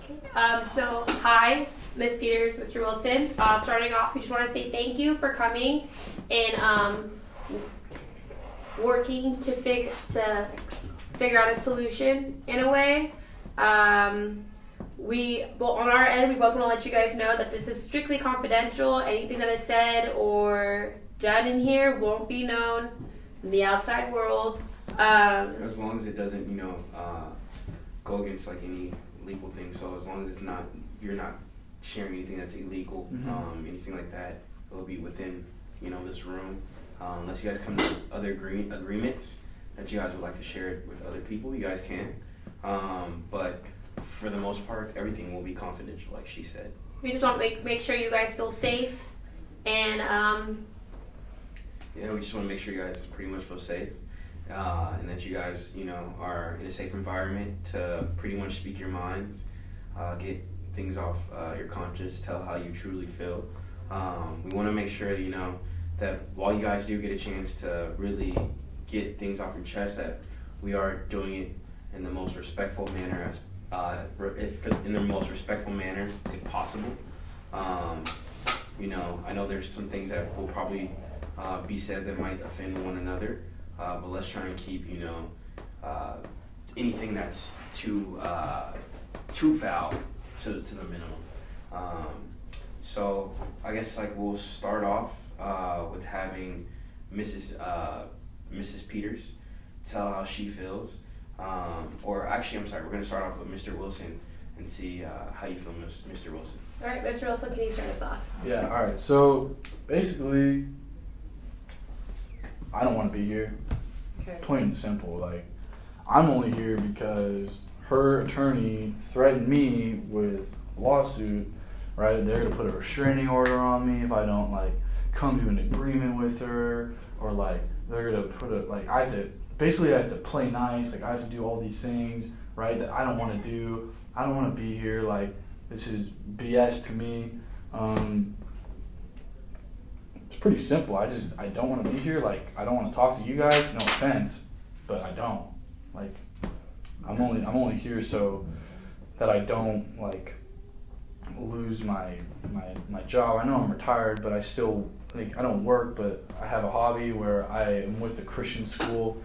So hi, Miss Peters, Mr. Wilson. Starting off, we just want to say thank you for coming and working to figure out a solution in a way. On our end, we both want to let you guys know that this is strictly confidential. Anything that is said or done in here won't be known in the outside world. As long as it doesn't, go against like any legal thing. So as long as you're not sharing anything that's illegal, anything like that, it'll be within, this room. Unless you guys come to other agreements that you guys would like to share it with other people, you guys can. But for the most part, everything will be confidential, like she said. We just want to make sure you guys feel safe, and we just want to make sure you guys pretty much feel safe, and that you guys, are in a safe environment to pretty much speak your minds, get things off your conscience, tell how you truly feel. We want to make sure that while you guys do get a chance to really get things off your chest, that we are doing it in the most respectful manner if possible. I know there's some things that will probably be said that might offend one another, but let's try and keep anything that's too foul to the minimum. So I guess we'll start off with having Mrs. Peters tell how she feels. Or actually, I'm sorry, we're going to start off with Mr. Wilson and see how you feel, Mr. Wilson. All right, Mr. Wilson, can you start us off? Yeah, all right. So basically, I don't want to be here. Okay. Plain and simple. I'm only here because her attorney threatened me with a lawsuit, right? They're going to put a restraining order on me if I don't, come to an agreement with her, or, they're going to put I have to play nice, I have to do all these things, right, that I don't want to do. I don't want to be here, this is BS to me. It's pretty simple. I don't want to be here. I don't want to talk to you guys. No offense, but I don't. I'm only here so that I don't lose my job. I know I'm retired, but I still I don't work, but I have a hobby where I am with a Christian school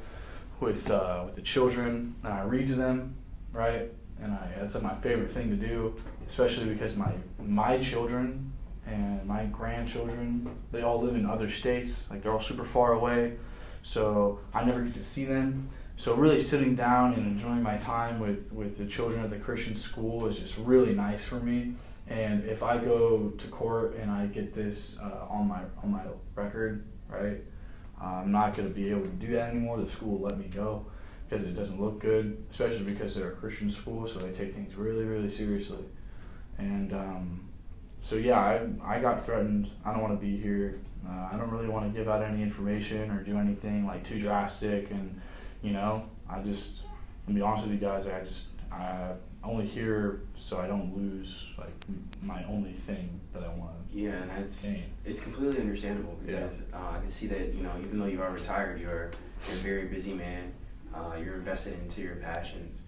with the children, and I read to them, right? And that's my favorite thing to do, especially because my children and my grandchildren, they all live in other states. They're all super far away, so I never get to see them. So really sitting down and enjoying my time with the children at the Christian school is just really nice for me. And if I go to court and I get this on my record, right, I'm not going to be able to do that anymore. The school will let me go because it doesn't look good, especially because they're a Christian school, so they take things really, really seriously. And so yeah, I got threatened. I don't want to be here. I don't really want to give out any information or do anything too drastic. And I'll be honest with you guys, I'm only here so I don't lose my only thing that I want to Yeah, and gain. It's completely understandable because I can see that even though you are retired, you're a very busy man. You're invested into your passions.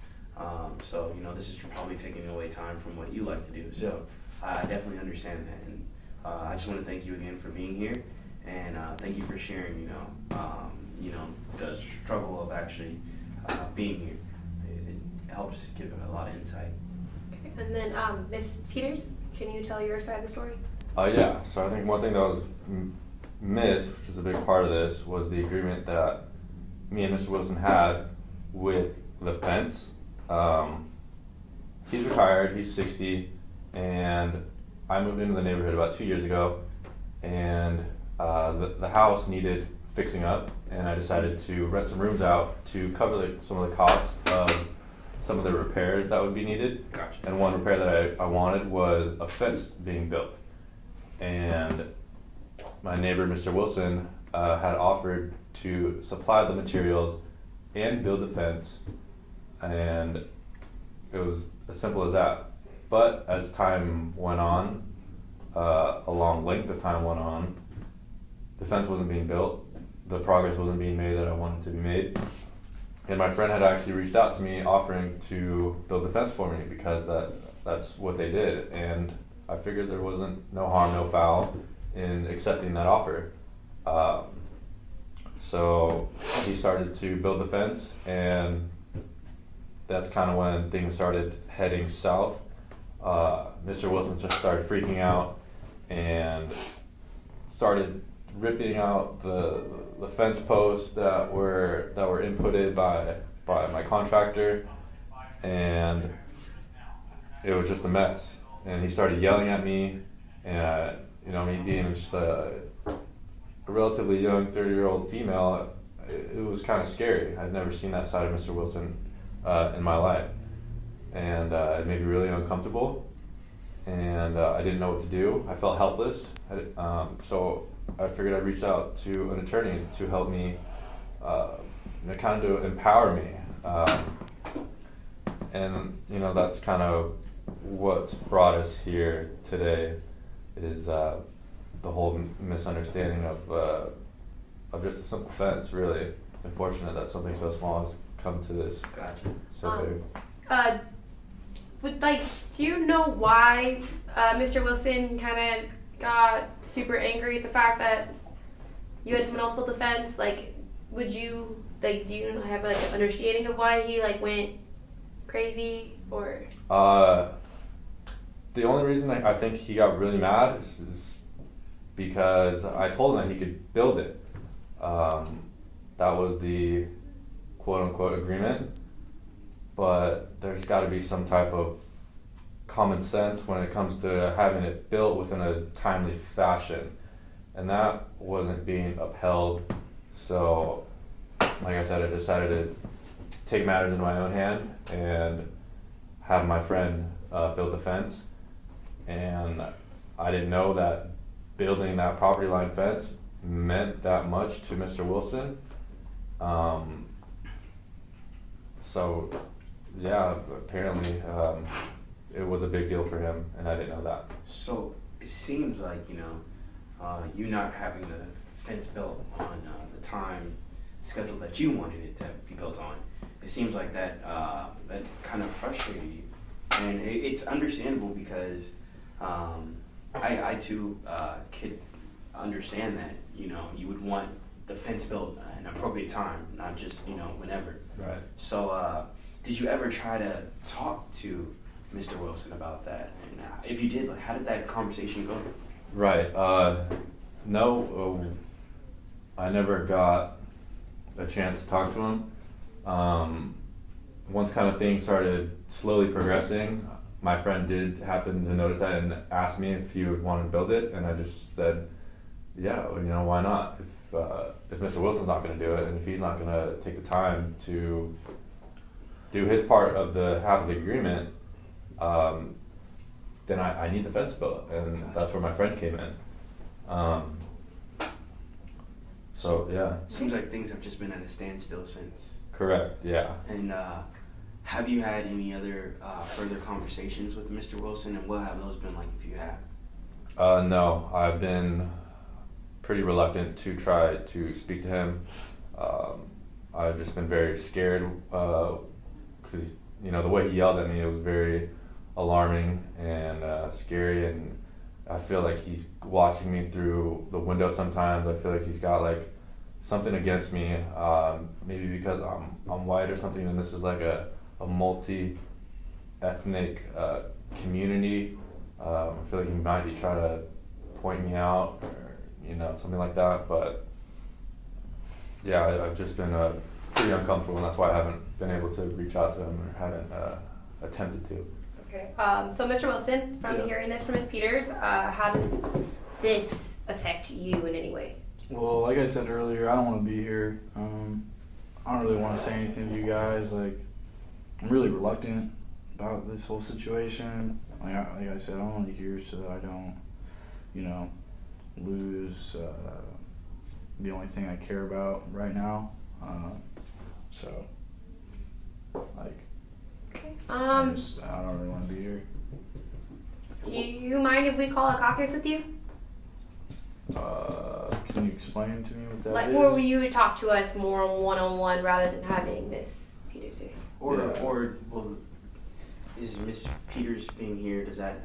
So this is probably taking away time from what you like to do. So I definitely understand that, and I just want to thank you again for being here, and thank you for sharing. The struggle of actually being here. It helps give a lot of insight. Okay. And then Miss Peters, can you tell your side of the story? Yeah. So I think one thing that was missed, which is a big part of this, was the agreement that me and Mr. Wilson had with the fence. He's retired, he's 60, and I moved into the neighborhood about 2 years ago, and the house needed fixing up, and I decided to rent some rooms out to cover some of the costs of some of the repairs that would be needed. Gotcha. And one repair that I wanted was a fence being built. And my neighbor, Mr. Wilson, had offered to supply the materials and build the fence, and it was as simple as that. But as time went on, a long length of time went on, the fence wasn't being built, the progress wasn't being made that I wanted to be made, and my friend had actually reached out to me offering to build the fence for me because that that's what they did, and I figured there wasn't no harm, no foul in accepting that offer. So he started to build the fence, and that's kind of when things started heading south. Mr. Wilson just started freaking out and started ripping out the fence posts that were inputted by my contractor, and it was just a mess. And he started yelling at me, and me being just a relatively young 30-year-old female, it was kind of scary. I'd never seen that side of Mr. Wilson in my life, and it made me really uncomfortable, and I didn't know what to do. I felt helpless, so I figured I'd reach out to an attorney to help me, kind of to empower me, and that's kind of what's brought us here today, is the whole misunderstanding of just a simple fence. Really, it's unfortunate that something so small has come to this. Gotcha. So big. Do you know why Mr. Wilson kind of got super angry at the fact that you had someone else build the fence? Like, do you have like an understanding of why he like went crazy, or? The only reason I think he got really mad is because I told him that he could build it. That was the quote-unquote agreement, but there's got to be some type of common sense when it comes to having it built within a timely fashion, and that wasn't being upheld. So, like I said, I decided to take matters into my own hand and have my friend build the fence, and I didn't know that building that property line fence meant that much to Mr. Wilson. So yeah, apparently it was a big deal for him, and I didn't know that. So it seems like you not having the fence built on the time schedule that you wanted it to be built on, it seems like that kind of frustrated you, and it's understandable because I too could understand that you would want the fence built at an appropriate time, not just whenever. Right. So did you ever try to talk to Mr. Wilson about that? And if you did, like, how did that conversation go? Right. No, I never got a chance to talk to him. Once kind of things started slowly progressing, my friend did happen to notice that and asked me if he would want to build it, and I just said, yeah, why not? If Mr. Wilson's not going to do it, and if he's not going to take the time to do his part of the half of the agreement, then I need the fence built, and that's where my friend came in. So yeah. Seems like things have just been at a standstill since. Correct. Yeah. And have you had any other further conversations with Mr. Wilson, and what have those been like, if you have? No, I've been pretty reluctant to try to speak to him. I've just been very scared because the way he yelled at me, it was very alarming and scary, and I feel like he's watching me through the window sometimes. I feel like he's got like something against me, maybe because I'm white or something, and this is like a multi-ethnic community. I feel like he might be trying to point me out, or something like that. But yeah, I've just been pretty uncomfortable, and that's why I haven't been able to reach out to him, or haven't attempted to. Okay. So Mr. Wilson, from hearing this from Ms. Peters, how does this affect you in any way? Well, like I said earlier, I don't want to be here. I don't really want to say anything to you guys. Like, I'm really reluctant about this whole situation. Like I said, I'm only here so that I don't, lose the only thing I care about right now. So, like, Okay. I don't really want to be here. Do you mind if we call a caucus with you? Can you explain to me what that is? Or will you talk to us more one-on-one rather than having Miss Peters here? Or well, is Miss Peters being here, does that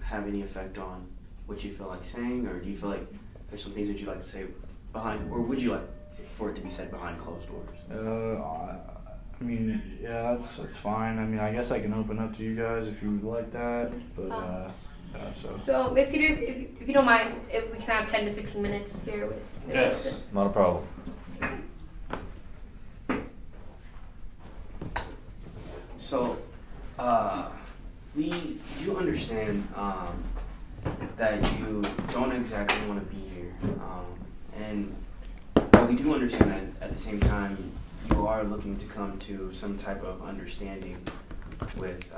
have any effect on what you feel like saying, or do you feel like there's some things that you like to say behind, or would you like for it to be said behind closed doors? I mean, yeah, that's fine. I mean, I guess I can open up to you guys if you would like that, but yeah, so. So, Ms. Peters, if you don't mind, if we can have 10 to 15 minutes here with Ms. Yes, Wilson. not a problem. So, you understand that you don't exactly want to be here, but we do understand that at the same time you are looking to come to some type of understanding with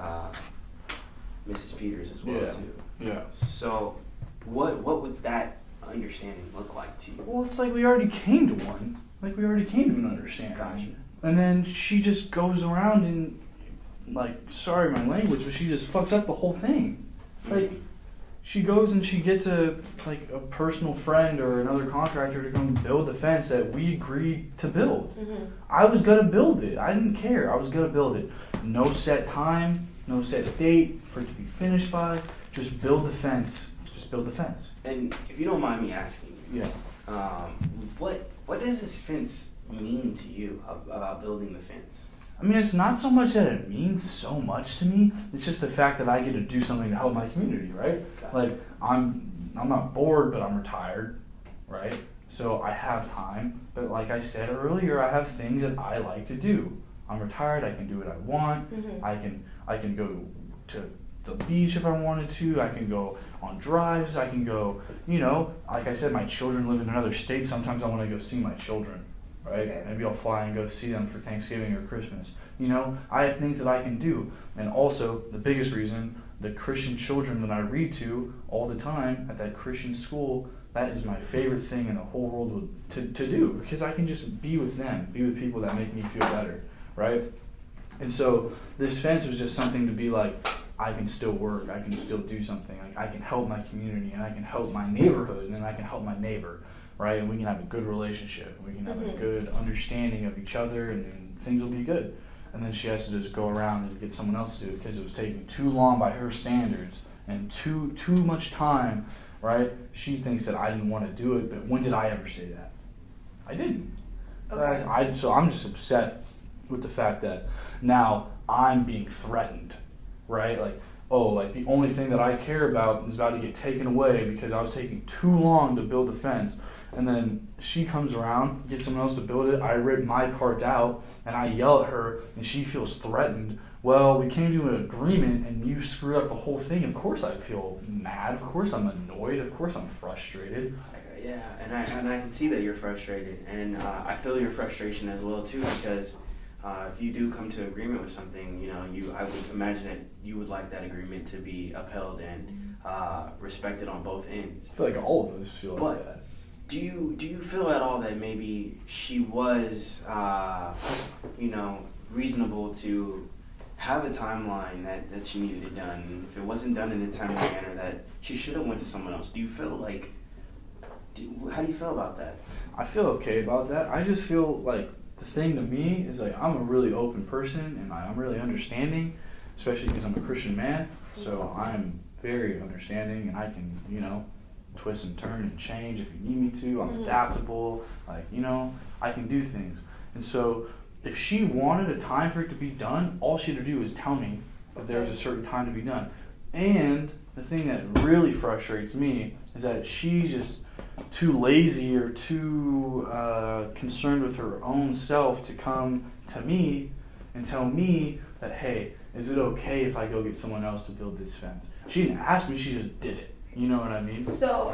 Mrs. Peters as well too. Yeah. So, what would that understanding look like to you? Well, it's like we already came to one. Like we already came to an understanding. Gotcha. And then she just goes around and, like, sorry my language, but she just fucks up the whole thing. Like, she goes and she gets a personal friend or another contractor to come build the fence that we agreed to build. Mm-hmm. I was gonna build it. I didn't care. I was gonna build it. No set time, no set date for it to be finished by. Just build the fence. Just build the fence. And if you don't mind me asking, Yeah. what does this fence mean to you about building the fence? I mean, it's not so much that it means so much to me. It's just the fact that I get to do something to help my community, right? Gotcha. Like, I'm not bored, but I'm retired, right? So I have time. But like I said earlier, I have things that I like to do. I'm retired. I can do what I want. Mm-hmm. I can go to the beach if I wanted to. I can go on drives. I can go, like I said, my children live in another state. Sometimes I want to go see my children. Right? Okay. Maybe I'll fly and go see them for Thanksgiving or Christmas. I have things that I can do. And also, the biggest reason, the Christian children that I read to all the time at that Christian school, that is my favorite thing in the whole world to do, because I can just be with them, be with people that make me feel better, right? And so this fence was just something to be like, I can still work, I can still do something, like I can help my community, and I can help my neighborhood, and then I can help my neighbor. Right, and we can have a good relationship. We can have a good understanding of each other, and then things will be good. And then she has to just go around and get someone else to do it because it was taking too long by her standards and too much time. Right? She thinks that I didn't want to do it, but when did I ever say that? I didn't. Okay. So I'm just upset with the fact that now I'm being threatened. Right? Like the only thing that I care about is about to get taken away because I was taking too long to build the fence. And then she comes around, gets someone else to build it. I rip my part out, and I yell at her, and she feels threatened. Well, we came to an agreement, and you screwed up the whole thing. Of course I feel mad. Of course I'm annoyed. Of course I'm frustrated. Yeah, and I can see that you're frustrated, and I feel your frustration as well too, because if you do come to agreement with something, I would imagine that you would like that agreement to be upheld and respected on both ends. I feel like all of us feel like that. Do you feel at all that maybe she was, reasonable to have a timeline that she needed it done, and if it wasn't done in a timely manner, that she should have went to someone else? Do you feel like, how do you feel about that? I feel okay about that. I just feel like the thing to me is like I'm a really open person and I'm really understanding, especially because I'm a Christian man. So I'm very understanding and I can, twist and turn and change if you need me to. I'm adaptable. I can do things. And so if she wanted a time for it to be done, all she had to do was tell me that there was a certain time to be done. And the thing that really frustrates me is that she's just too lazy or too concerned with her own self to come to me and tell me that, hey, is it okay if I go get someone else to build this fence? She didn't ask me, she just did it. You know what I mean? So,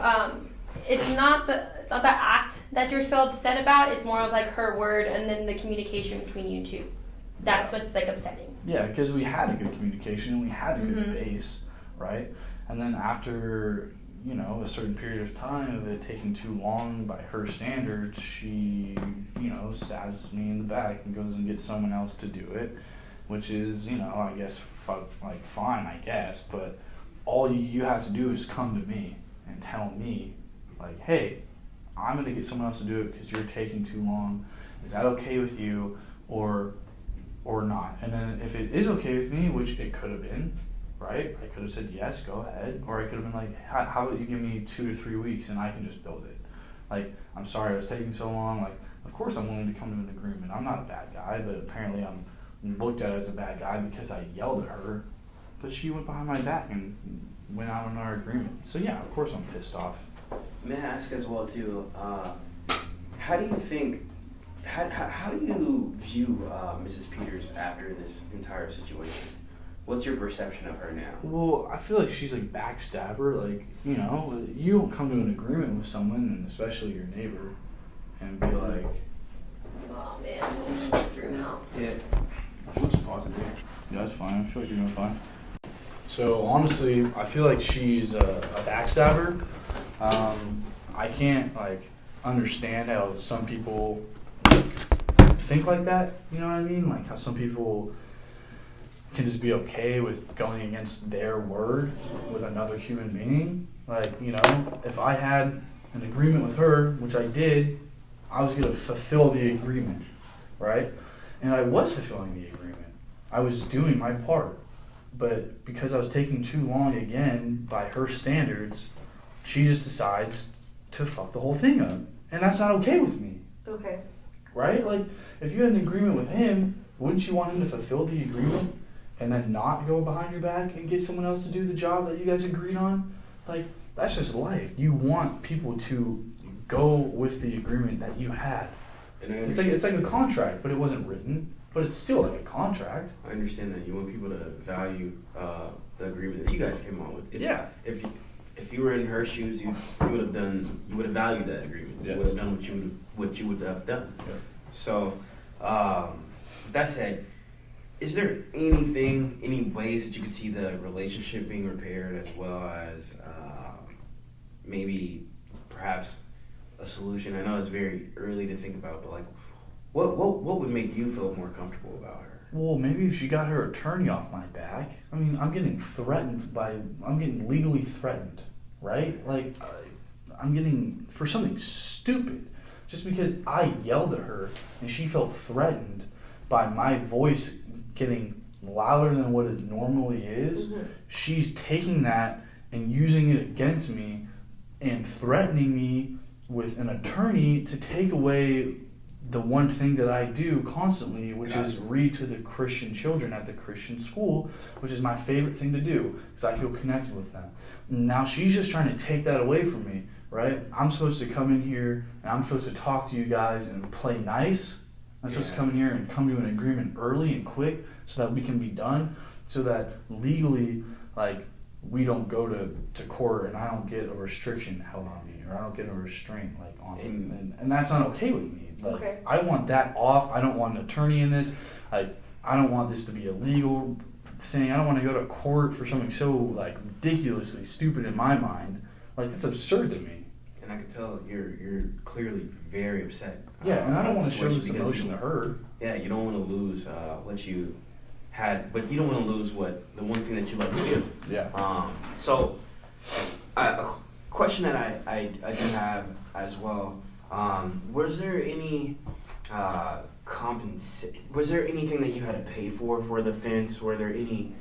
it's not the act that you're so upset about. It's more of like her word and then the communication between you two. That's what's like upsetting. Yeah, because we had a good communication and we had a good base, right? And then after, a certain period of time of it taking too long by her standards, she, stabs me in the back and goes and gets someone else to do it, which is, I guess, fine, I guess, but all you have to do is come to me and tell me, like, hey, I'm going to get someone else to do it because you're taking too long. Is that okay with you? Or or not. And then if it is okay with me, which it could have been, right? I could have said yes, go ahead. Or I could have been like, how about you give me 2 to 3 weeks and I can just build it. Like, I'm sorry I was taking so long. Like, of course I'm willing to come to an agreement. I'm not a bad guy, but apparently I'm looked at as a bad guy because I yelled at her. But she went behind my back and went out on our agreement. So yeah, of course I'm pissed off. May I ask as well too, how do you think, how do you view Mrs. Peters after this entire situation? What's your perception of her now? Well, I feel like she's like backstabber. Like, you know, you don't come to an agreement with someone, and especially your neighbor, and be like, Oh man, this room out. Yeah. "Let's pause it there." Yeah, that's fine. I feel like you're doing fine. So honestly, I feel like she's a backstabber. I can't like understand how some people like, think like that. You know what I mean? Like how some people can just be okay with going against their word with another human being. Like, you know, if I had an agreement with her, which I did, I was going to fulfill the agreement, right? And I was fulfilling the agreement. I was doing my part. But because I was taking too long again by her standards, she just decides to fuck the whole thing up. And that's not okay with me, Okay. right? Like, if you had an agreement with him, wouldn't you want him to fulfill the agreement and then not go behind your back and get someone else to do the job that you guys agreed on? Like, that's just life. You want people to go with the agreement that you had. And It's like a contract, but it wasn't written. But it's still like a contract. I understand that you want people to value the agreement that you guys came on with. If you were in her shoes, you would have valued that agreement. Yeah. You would have done what you would have done. Yeah. So, with that said, is there any ways that you could see the relationship being repaired, as well as maybe perhaps a solution? I know it's very early to think about, but like, what would make you feel more comfortable about her? Well, maybe if she got her attorney off my back. I mean, I'm getting legally threatened, right? Like, I'm getting, for something stupid, just because I yelled at her and she felt threatened by my voice getting louder than what it normally is. Mm-hmm. She's taking that and using it against me and threatening me with an attorney to take away the one thing that I do constantly, which is read to the Christian children at the Christian school, which is my favorite thing to do because I feel connected with them. Now she's just trying to take that away from me, right? I'm supposed to come in here and I'm supposed to talk to you guys and play nice. I'm supposed to come in here and come to an agreement early and quick so that we can be done, so that legally, like, we don't go to court and I don't get a restriction held on me, or I don't get a restraint like on me, and that's not okay with me. Like, Okay. I want that off. I don't want an attorney in this. I don't want this to be a legal thing. I don't want to go to court for something so like ridiculously stupid in my mind. Like, that's absurd to me. And I can tell you're clearly very upset. Yeah, and I don't about want the to show this situation because emotion to her. Yeah, you don't want to lose what you had, but you don't want to lose the one thing that you love to do. Yeah. So, a question that I do have as well. Was there any was there anything that you had to pay for the fence? Were there any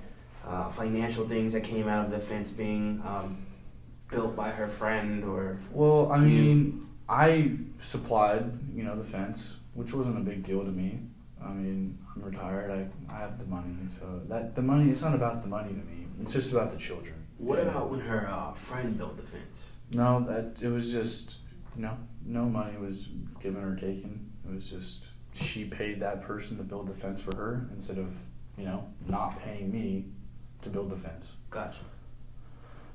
financial things that came out of the fence being built by her friend, or? Well, I mean, I supplied, the fence, which wasn't a big deal to me. I mean, I'm retired. I have the money, so it's not about the money to me. It's just about the children. What about when her friend built the fence? No, it was just, no money was given or taken. It was just she paid that person to build the fence for her instead of, not paying me to build the fence. Gotcha.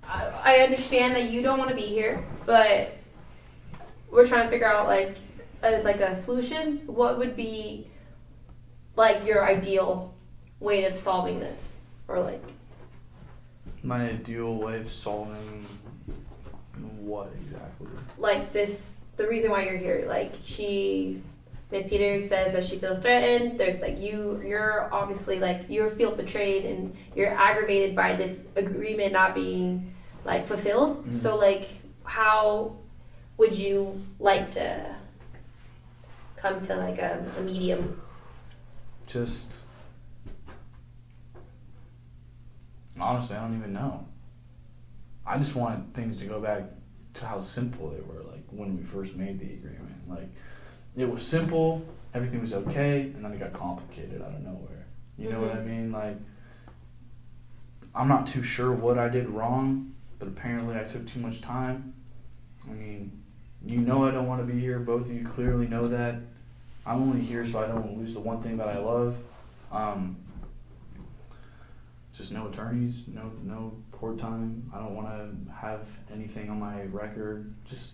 I understand that you don't want to be here, but we're trying to figure out like a solution. What would be like your ideal way of solving this, or like? My ideal way of solving what exactly? Like this, the reason why you're here. Like Ms. Peters says that she feels threatened. There's like you're obviously like you feel betrayed and you're aggravated by this agreement not being like fulfilled. Mm-hmm. So like, how would you like to come to like a medium? Just Honestly, I don't even know. I just wanted things to go back to how simple they were, like when we first made the agreement. Like, it was simple, everything was okay, and then it got complicated out of nowhere. You know what I mean? Like, I'm not too sure what I did wrong, but apparently I took too much time. I mean, you know I don't want to be here. Both of you clearly know that. I'm only here so I don't lose the one thing that I love. Just no attorneys, no court time. I don't want to have anything on my record. Just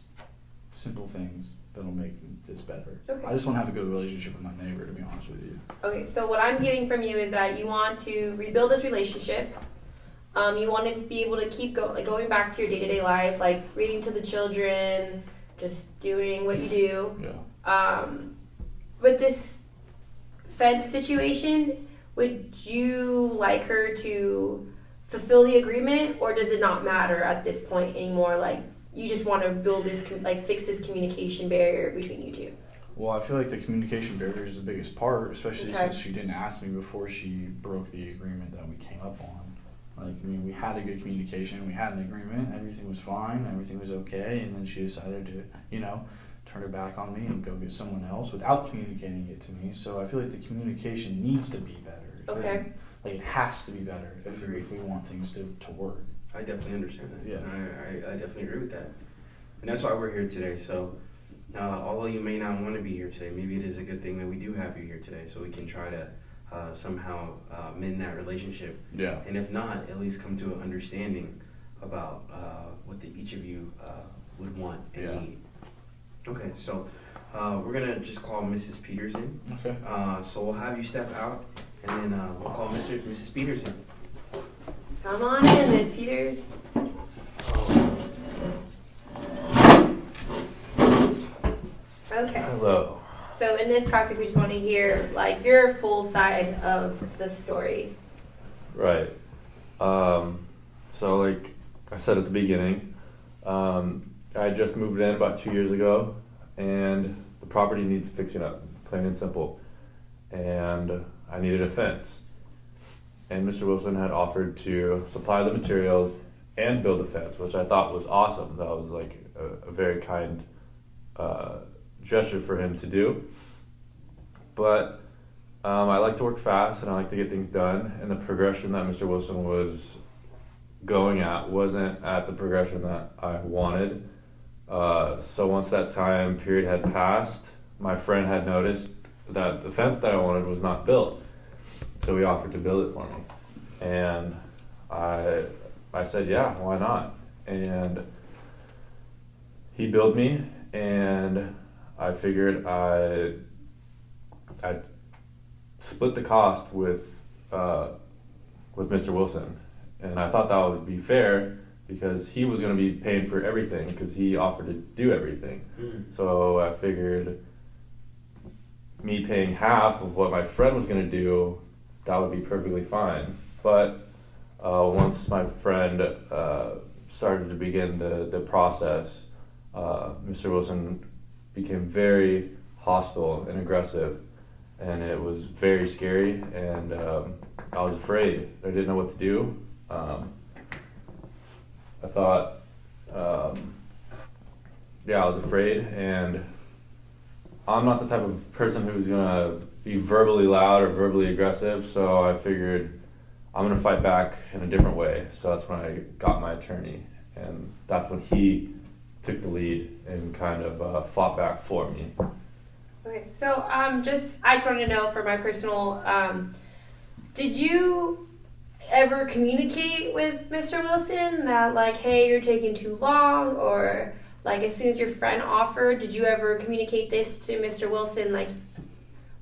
simple things that'll make this better. Okay. I just want to have a good relationship with my neighbor, to be honest with you. Okay, so what I'm getting from you is that you want to rebuild this relationship. You want to be able to keep going back to your day-to-day life, like reading to the children, just doing what you do. Yeah. With this fence situation, would you like her to fulfill the agreement, or does it not matter at this point anymore? Like, you just want to build this, fix this communication barrier between you two? Well, I feel like the communication barrier is the biggest part, especially Okay. since she didn't ask me before she broke the agreement that we came up on. Like, I mean, we had a good communication, we had an agreement, everything was fine, everything was okay, and then she decided to, turn it back on me and go get someone else without communicating it to me. So I feel like the communication needs to be better. Okay. Like, it has to be better if we want things to work. I definitely understand that. Yeah. And I definitely agree with that. And that's why we're here today. So, although you may not want to be here today, maybe it is a good thing that we do have you here today, so we can try to somehow mend that relationship. Yeah. And if not, at least come to an understanding about what each of you would want and need. Okay, so we're going to just call Mrs. Peterson. Okay. So we'll have you step out, and then we'll call Mrs. Peterson. Come on in, Miss Peters. Okay. Hello. So in this caucus, we just want to hear your full side of the story. Right. So like I said at the beginning, I just moved in about 2 years ago, and the property needs fixing up, plain and simple. And I needed a fence. And Mr. Wilson had offered to supply the materials and build the fence, which I thought was awesome. That was like a very kind gesture for him to do. But I like to work fast and I like to get things done, and the progression that Mr. Wilson was going at wasn't at the progression that I wanted. So once that time period had passed, my friend had noticed that the fence that I wanted was not built. So he offered to build it for me. And I said, yeah, why not? And he billed me, and I figured I'd split the cost with Mr. Wilson. And I thought that would be fair because he was going to be paying for everything because he offered to do everything. So I figured me paying half of what my friend was going to do, that would be perfectly fine. But once my friend started to begin the process, Mr. Wilson became very hostile and aggressive, and it was very scary, and I was afraid. I didn't know what to do. I thought, I was afraid, and I'm not the type of person who's gonna be verbally loud or verbally aggressive, so I figured I'm gonna fight back in a different way. So that's when I got my attorney, and that's when he took the lead and kind of fought back for me. Okay, so I just wanted to know for my personal, did you ever communicate with Mr. Wilson that hey, you're taking too long, or as soon as your friend offered, did you ever communicate this to Mr. Wilson,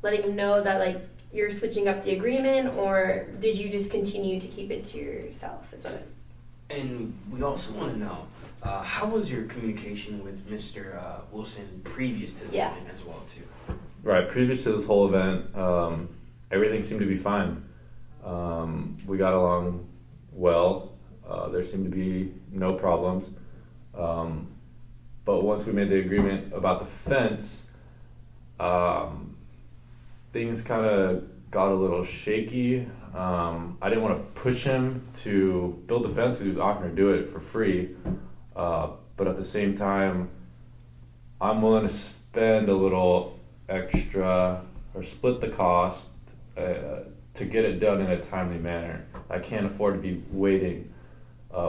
letting him know that you're switching up the agreement, or did you just continue to keep it to yourself? And we also want to know, how was your communication with Mr. Wilson previous to this event as well, too? Right, previous to this whole event, everything seemed to be fine. We got along well. There seemed to be no problems. But once we made the agreement about the fence, things kind of got a little shaky. I didn't want to push him to build the fence. He was offering to do it for free, but at the same time, I'm willing to spend a little extra or split the cost to get it done in a timely manner. I can't afford to be waiting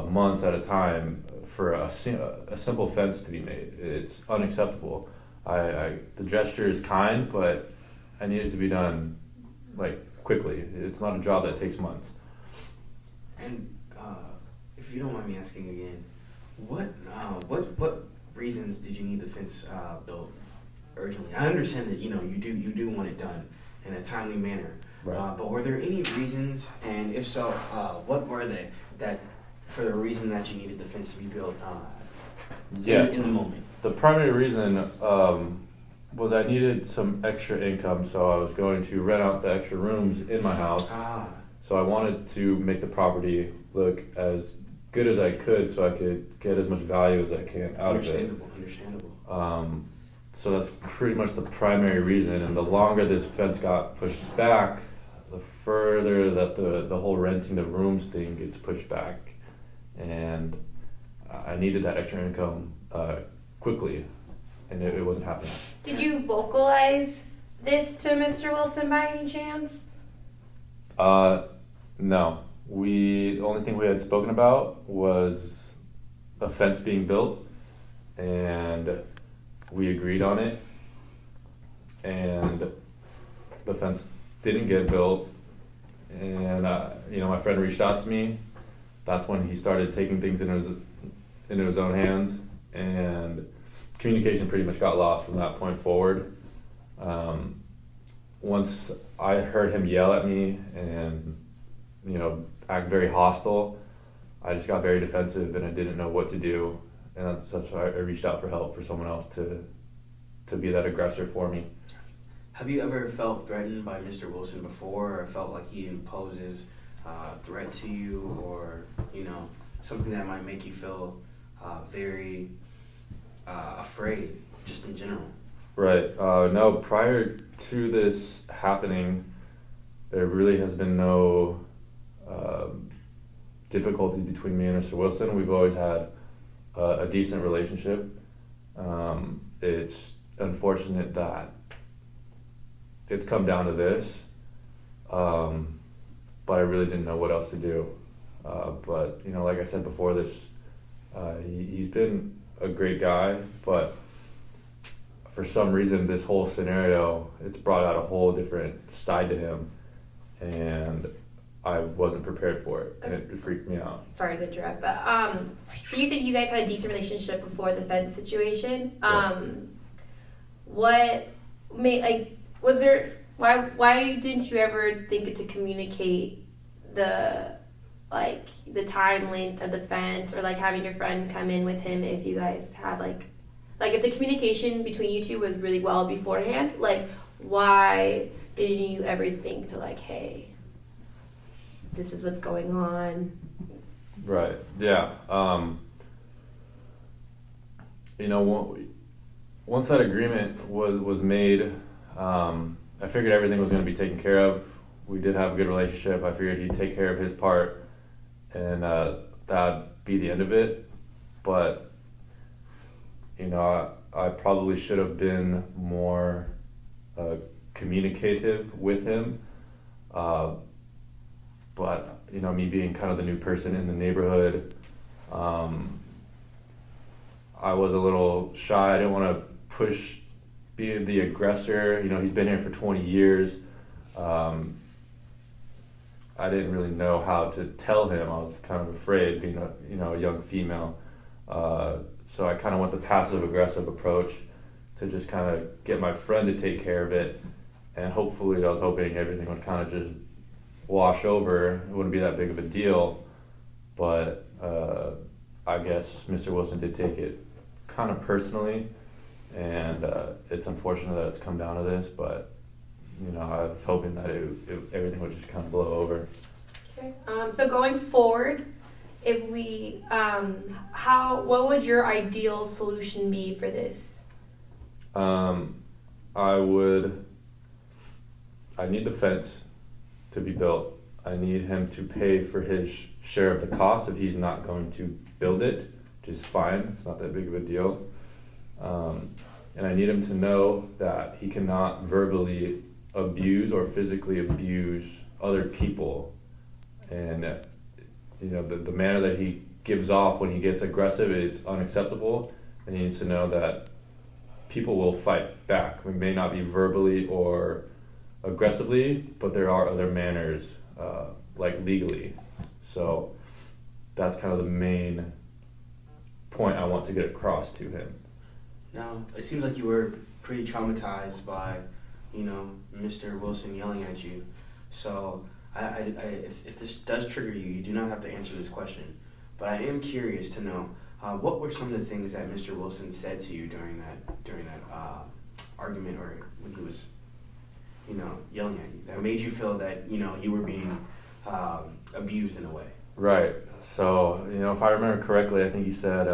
months at a time for a simple fence to be made. It's unacceptable. The gesture is kind, but I need it to be done like quickly. It's not a job that takes months. And if you don't mind me asking again, what reasons did you need the fence built urgently? I understand that you do want it done in a timely manner, Right. but were there any reasons? And if so, what were they that for the reason that you needed the fence to be built in the moment? The primary reason was I needed some extra income, so I was going to rent out the extra rooms in my house. So I wanted to make the property look as good as I could, so I could get as much value as I can out of it. Understandable. So that's pretty much the primary reason. And the longer this fence got pushed back, the further that the whole renting the rooms thing gets pushed back. And I needed that extra income quickly, and it wasn't happening. Did you vocalize this to Mr. Wilson by any chance? No. The only thing we had spoken about was a fence being built, and we agreed on it. And the fence didn't get built, and my friend reached out to me. That's when he started taking things into his own hands, and communication pretty much got lost from that point forward. Once I heard him yell at me and act very hostile, I just got very defensive and I didn't know what to do, and that's why I reached out for help for someone else to be that aggressor for me. Have you ever felt threatened by Mr. Wilson before, or felt like he imposes threat to you, or something that might make you feel very afraid, just in general? Right. No, prior to this happening, there really has been no difficulty between me and Mr. Wilson. We've always had a decent relationship. It's unfortunate that it's come down to this, but I really didn't know what else to do. But like I said before this, he's been a great guy, but for some reason this whole scenario, it's brought out a whole different side to him, and I wasn't prepared for it, and it freaked me out. Sorry to interrupt, but so you said you guys had a decent relationship before the fence situation. What made was there why didn't you ever think to communicate the time length of the fence, or having your friend come in with him if you guys had if the communication between you two was really well beforehand? Why didn't you ever think to hey, this is what's going on? Right. Yeah. Once that agreement was made, I figured everything was going to be taken care of. We did have a good relationship. I figured he'd take care of his part, and that'd be the end of it. But I probably should have been more communicative with him. But me being kind of the new person in the neighborhood, I was a little shy. I didn't want to be the aggressor. He's been here for 20 years. I didn't really know how to tell him. I was kind of afraid, being a young female. So I kind of went the passive aggressive approach to just kind of get my friend to take care of it, and hopefully I was hoping everything would kind of just wash over. It wouldn't be that big of a deal, but I guess Mr. Wilson did take it kind of personally, and it's unfortunate that it's come down to this, but I was hoping that everything would just kind of blow over. Okay. So going forward, if we, what would your ideal solution be for this? I need the fence to be built. I need him to pay for his share of the cost if he's not going to build it, which is fine. It's not that big of a deal. And I need him to know that he cannot verbally abuse or physically abuse other people. And the manner that he gives off when he gets aggressive, it's unacceptable. And he needs to know that people will fight back. We may not be verbally or aggressively, but there are other manners, like legally. So that's kind of the main point I want to get across to him. Now, it seems like you were pretty traumatized by, Mr. Wilson yelling at you. So, if this does trigger you, you do not have to answer this question. But I am curious to know, what were some of the things that Mr. Wilson said to you during that argument, or when he was, yelling at you, that made you feel that you were being abused in a way? Right. So, if I remember correctly, I think he said,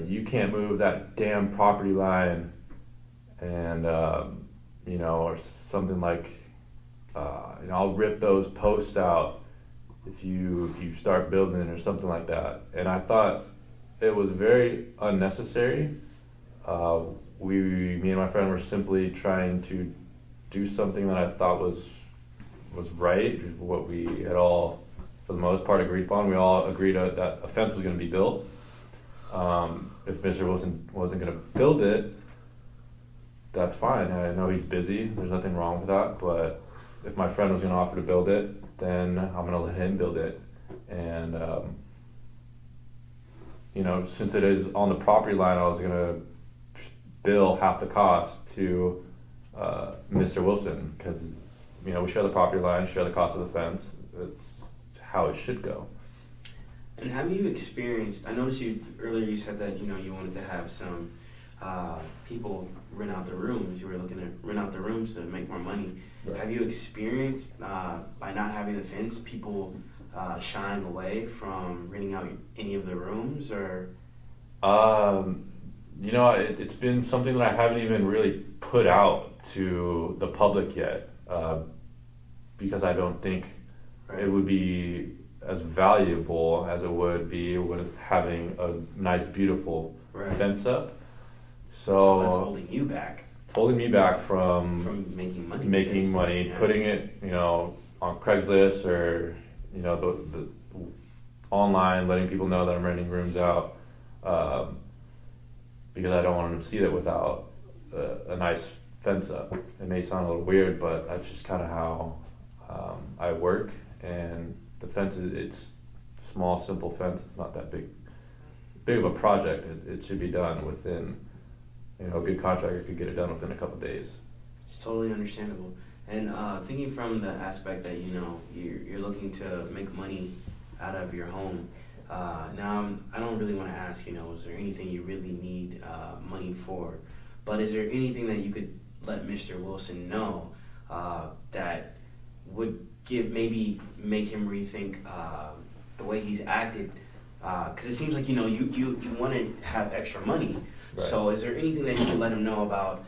you can't move that damn property line, and or something like, I'll rip those posts out if you start building, or something like that. And I thought it was very unnecessary. Me and my friend were simply trying to do something that I thought was right, what we had all, for the most part, agreed upon. We all agreed that a fence was going to be built. If Mr. Wilson wasn't going to build it, that's fine. I know he's busy. There's nothing wrong with that. But if my friend was going to offer to build it, then I'm going to let him build it. And, since it is on the property line, I was going to bill half the cost to Mr. Wilson, because, we share the property line, share the cost of the fence. It's how it should go. And have you experienced, I noticed earlier you said that, you wanted to have some people rent out the rooms. You were looking to rent out the rooms to make more money. Right. Have you experienced, by not having the fence, people shying away from renting out any of the rooms, or? It's been something that I haven't even really put out to the public yet, because I don't think it would be as valuable as it would be with having a nice, beautiful fence up. So that's holding you back. It's holding me back from making money. Yeah. Putting it, on Craigslist, or the online, letting people know that I'm renting rooms out, because I don't want them to see that without a nice fence up. It may sound a little weird, but that's just kind of how I work. And the fence it's small, simple fence. It's not that big of a project. It should be done within, a good contractor could get it done within a couple of days. It's totally understandable. And thinking from the aspect that you're looking to make money out of your home. Now I don't really want to ask, is there anything you really need money for? But is there anything that you could let Mr. Wilson know that would make him rethink the way he's acted? Because it seems like you want to have extra money. Right. So is there anything that you can let him know about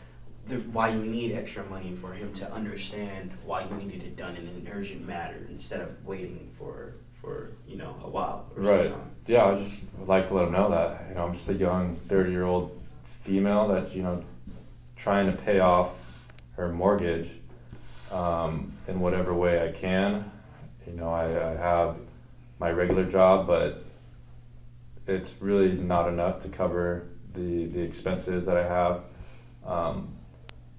why you need extra money, for him to understand why you needed it done in an urgent manner instead of waiting for a while or right. some time? Yeah, I just would like to let him know that I'm just a young 30-year-old female that's trying to pay off her mortgage in whatever way I can. I have my regular job, but it's really not enough to cover the expenses that I have.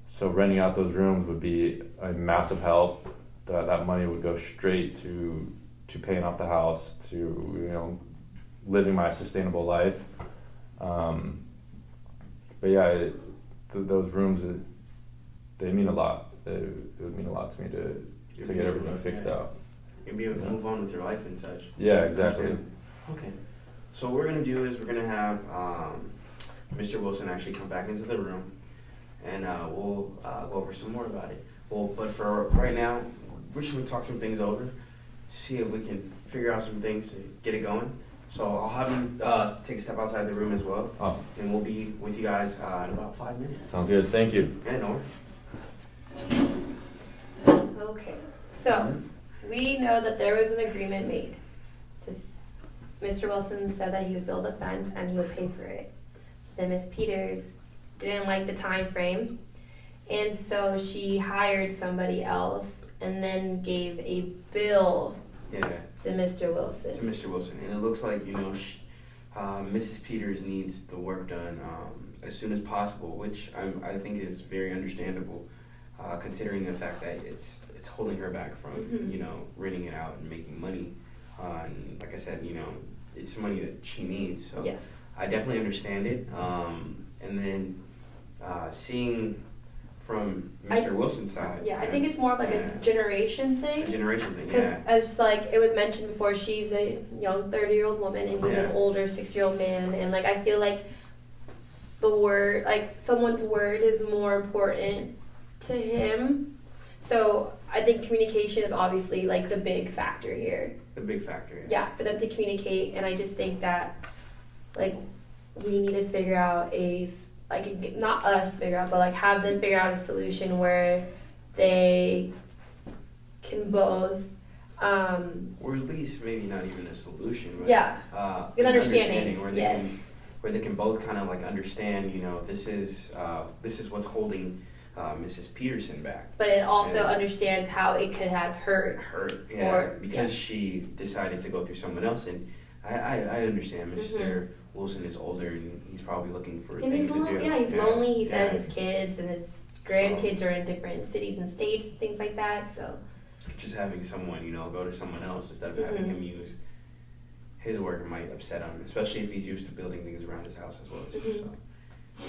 So renting out those rooms would be a massive help. That money would go straight to paying off the house, to living my sustainable life. But yeah, those rooms, they mean a lot. It would mean a lot to me to get everything fixed out. You'll be able to move on with your life and such. Yeah, exactly. Okay. So what we're going to do is we're going to have Mr. Wilson actually come back into the room, and we'll go over some more about it. But for right now, we're just going to talk some things over, see if we can figure out some things to get it going. So I'll have you take a step outside the room as well. Awesome. And we'll be with you guys in about 5 minutes. Sounds good. Thank you. Yeah, no worries. Okay, so we know that there was an agreement made. Mr. Wilson said that he would build a fence and he would pay for it. Then Miss Peters didn't like the time frame, and so she hired somebody else and then gave a bill Yeah. to Mr. Wilson. To Mr. Wilson, and it looks like Mrs. Peters needs the work done as soon as possible, which I think is very understandable, considering the fact that it's holding her back from renting it out and making money. And like I said, it's money that she needs. So Yes. I definitely understand it. And then seeing from Mr. Wilson's side, Yeah, I think it's more of like a generation thing. a generation thing. Because Yeah. as like it was mentioned before, she's a young 30-year-old woman and he's an Yeah. older 6-year-old man, and like I feel like the word, like someone's word, is more important to him. So I think communication is obviously like the big factor here. The big factor. Yeah, for them to communicate, and I just think that like we need to figure out not us figure out, but like have them figure out a solution where they can both Or at least maybe not even a solution. But, yeah, an an understanding. where they Yes. can, where they can both kind of like understand. This is what's holding Mrs. Peterson back. But it also Yeah. understands how it could have hurt. Because she decided to go through someone else, and I understand Mr. Wilson is older and he's probably looking for And things he's to do. he's lonely. He said Yeah. his kids and his grandkids are in different cities and states and things like that. So Just having someone, go to someone else instead of having him use his work might upset him, especially if he's used to building things around his house as well too. So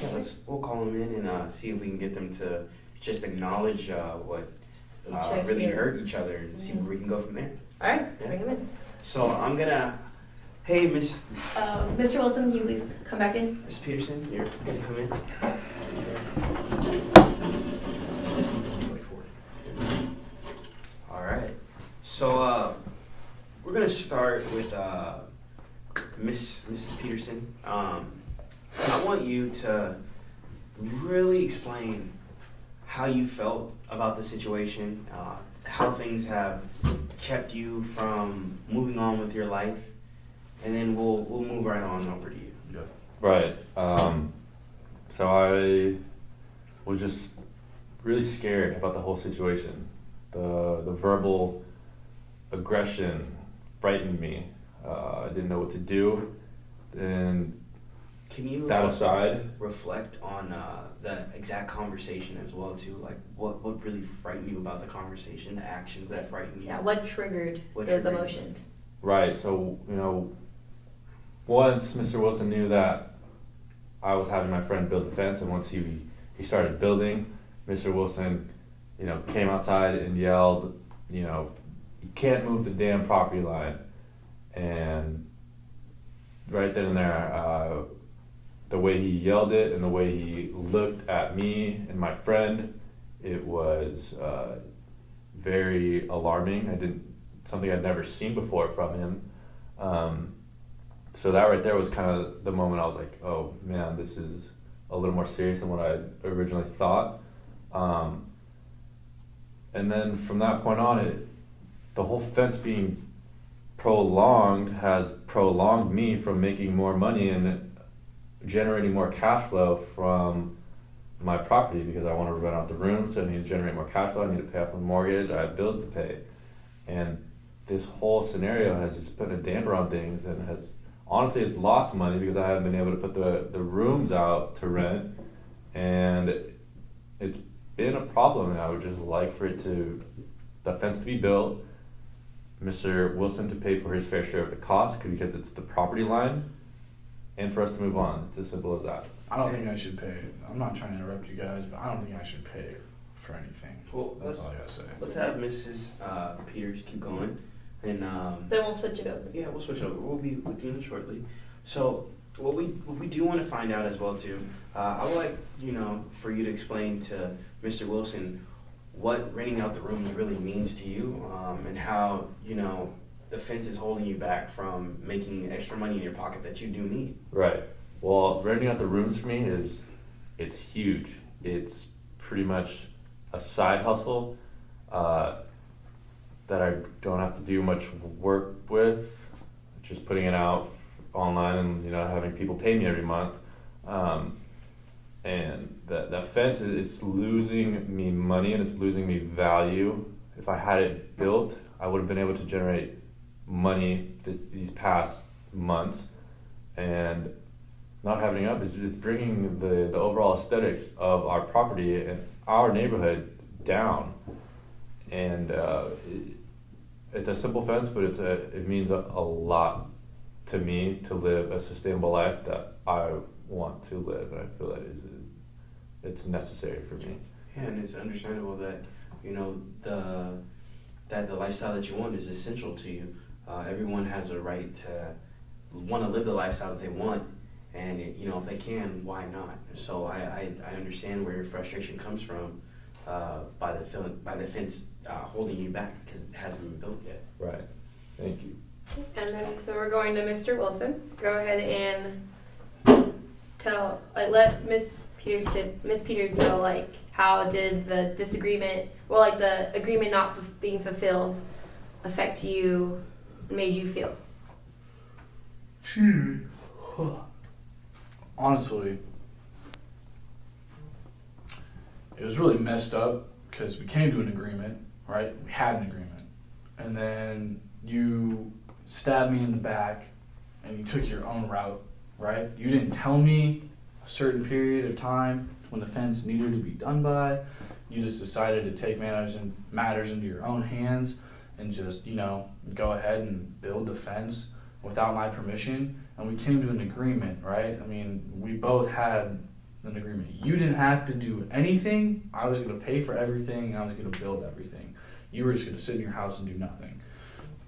yeah, we'll call him in and see if we can get them to just acknowledge what really hurt each other and see where we can go from there. all right, Yeah. bring him in. So I'm gonna, hey Miss Mr. Wilson, can you please come back in? Peterson, you're gonna come in. All right. So we're gonna start with Mrs. Peterson. I want you to really explain how you felt about the situation, how things have kept you from moving on with your life, and then we'll move right on over to you. Right. So I was just really scared about the whole situation. The verbal aggression frightened me. I didn't know what to do. And Can you that aside, reflect on the exact conversation as well too? Like what really frightened you about the conversation, the actions that frightened you? Yeah, what triggered What those triggered you? emotions? right, so, once Mr. Wilson knew that I was having my friend build the fence, and once he started building, Mr. Wilson, came outside and yelled, you can't move the damn property line. And right then and there, the way he yelled it and the way he looked at me and my friend, it was very alarming. Something I'd never seen before from him. So that right there was kind of the moment I was like, oh man, this is a little more serious than what I originally thought. And then from that point on, the whole fence being prolonged has prolonged me from making more money and generating more cash flow from my property, because I want to rent out the rooms, so I need to generate more cash flow, I need to pay off the mortgage, I have bills to pay. And this whole scenario has just put a damper on things, and has honestly, it's lost money because I haven't been able to put the rooms out to rent, and it's been a problem. And I would just like for the fence to be built, Mr. Wilson to pay for his fair share of the cost because it's the property line, and for us to move on. It's as simple as that. I don't think I should pay. I'm not trying to interrupt you guys, but I don't think I should pay for anything. Well, That's all I gotta say. let's have Mrs. Peters keep going, and Then we'll switch it over. yeah, we'll switch over. We'll be with you shortly. So what we do want to find out as well too, I would like for you to explain to Mr. Wilson what renting out the rooms really means to you, and how the fence is holding you back from making extra money in your pocket that you do need. Right. Well, renting out the rooms for me it's huge. It's pretty much a side hustle. that I don't have to do much work with, just putting it out online and having people pay me every month. And that fence, it's losing me money and it's losing me value. If I had it built, I would have been able to generate money these past months, and not having it up is bringing the overall aesthetics of our property and our neighborhood down. And it's a simple fence, but it means a lot to me to live a sustainable life that I want to live, and I feel that it's necessary for me. Yeah, and it's understandable that that the lifestyle that you want is essential to you. Everyone has a right to want to live the lifestyle that they want, and if they can, why not? So I understand where your frustration comes from by the fence holding you back because it hasn't been built yet. Right. Thank you. And then, so we're going to Mr. Wilson. Go ahead and let Miss Peters know, how did the disagreement, or the agreement not being fulfilled, affect you, made you feel? Honestly, it was really messed up because we came to an agreement, right? We had an agreement, and then you stabbed me in the back, and you took your own route, right? You didn't tell me a certain period of time when the fence needed to be done by. You just decided to take matters into your own hands and just, go ahead and build the fence without my permission. And we came to an agreement, right? I mean, we both had an agreement. You didn't have to do anything. I was going to pay for everything, and I was going to build everything. You were just going to sit in your house and do nothing.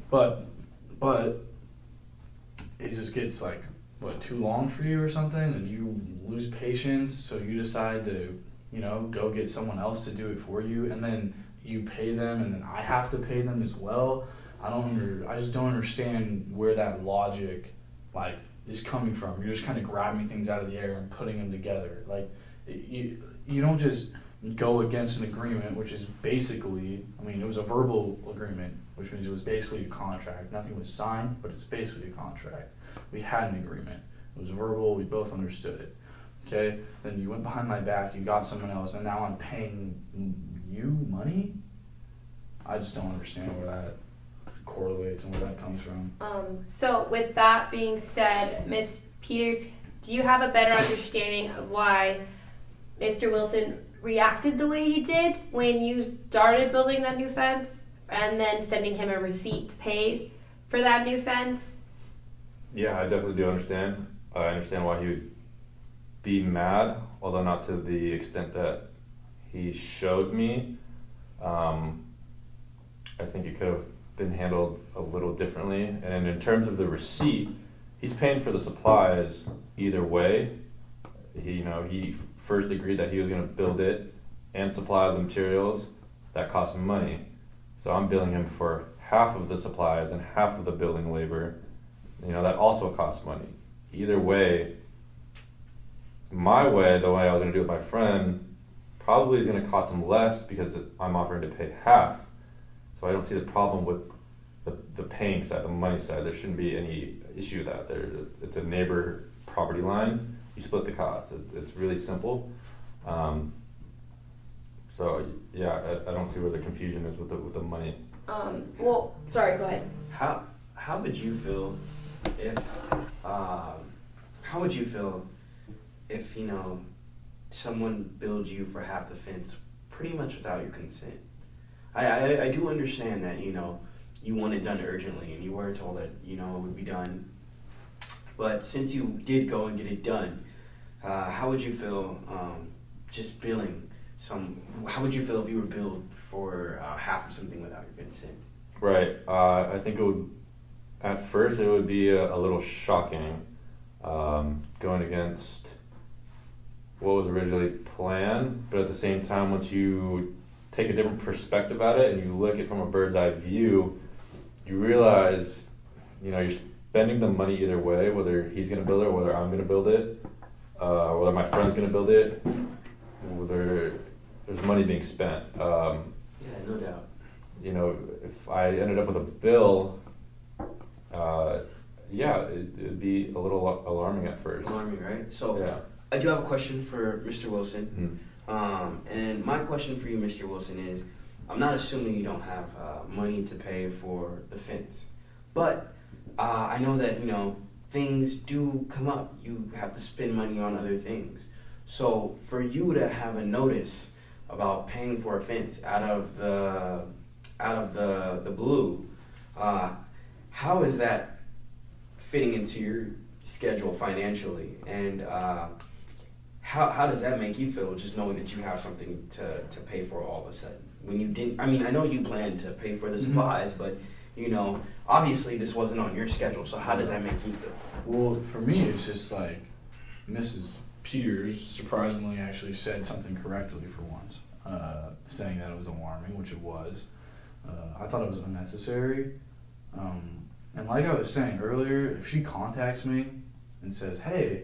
But it just gets too long for you or something, and you lose patience, so you decide to, go get someone else to do it for you, and then you pay them, and then I have to pay them as well. I just don't understand where that logic, is coming from. You're just kind of grabbing things out of the air and putting them together. You don't just go against an agreement, which is basically, it was a verbal agreement, which means it was basically a contract. Nothing was signed, but it's basically a contract. We had an agreement. It was verbal. We both understood it. Okay? Then you went behind my back. You got someone else, and now I'm paying you money? I just don't understand where that correlates and where that comes from. So with that being said, Ms. Peters, do you have a better understanding of why Mr. Wilson reacted the way he did when you started building that new fence and then sending him a receipt to pay for that new fence? Yeah, I definitely do understand. I understand why he would be mad, although not to the extent that he showed me. I think it could have been handled a little differently. And in terms of the receipt, he's paying for the supplies either way. He first agreed that he was going to build it and supply the materials. That cost money. So I'm billing him for half of the supplies and half of the building labor. That also costs money. Either way, my way, the way I was going to do it with my friend, probably is going to cost him less because I'm offering to pay half. So I don't see the problem with the paying side, the money side. There shouldn't be any issue with that. It's a neighbor property line. You split the cost. It's really simple. So yeah, I don't see where the confusion is with the money. Well, sorry, go ahead. How would you feel if someone billed you for half the fence pretty much without your consent? I do understand that you want it done urgently and you were told that it would be done, but since you did go and get it done, how would you feel just billing how would you feel if you were billed for half of something without your consent? Right. I think at first it would be a little shocking, going against what was originally planned, but at the same time, once you take a different perspective at it and you look at it from a bird's eye view, you realize, you're spending the money either way, whether he's going to build it or whether I'm going to build it, whether my friend's going to build it, whether there's money being spent. Yeah, no doubt. if I ended up with a bill, it'd be a little alarming at first. Alarming, right? So Yeah. I do have a question for Mr. Wilson. Mhm. And my question for you, Mr. Wilson, is I'm not assuming you don't have money to pay for the fence, but I know that, things do come up. You have to spend money on other things. So for you to have a notice about paying for a fence out of the blue, how is that fitting into your schedule financially? And how does that make you feel, just knowing that you have something to pay for all of a sudden? When you didn't, I know you planned to pay for the supplies, but, obviously this wasn't on your schedule, so how does that make you feel? Well, for me, it's just like Mrs. Peters surprisingly actually said something correctly for once, saying that it was alarming, which it was. I thought it was unnecessary. And like I was saying earlier, if she contacts me and says, hey,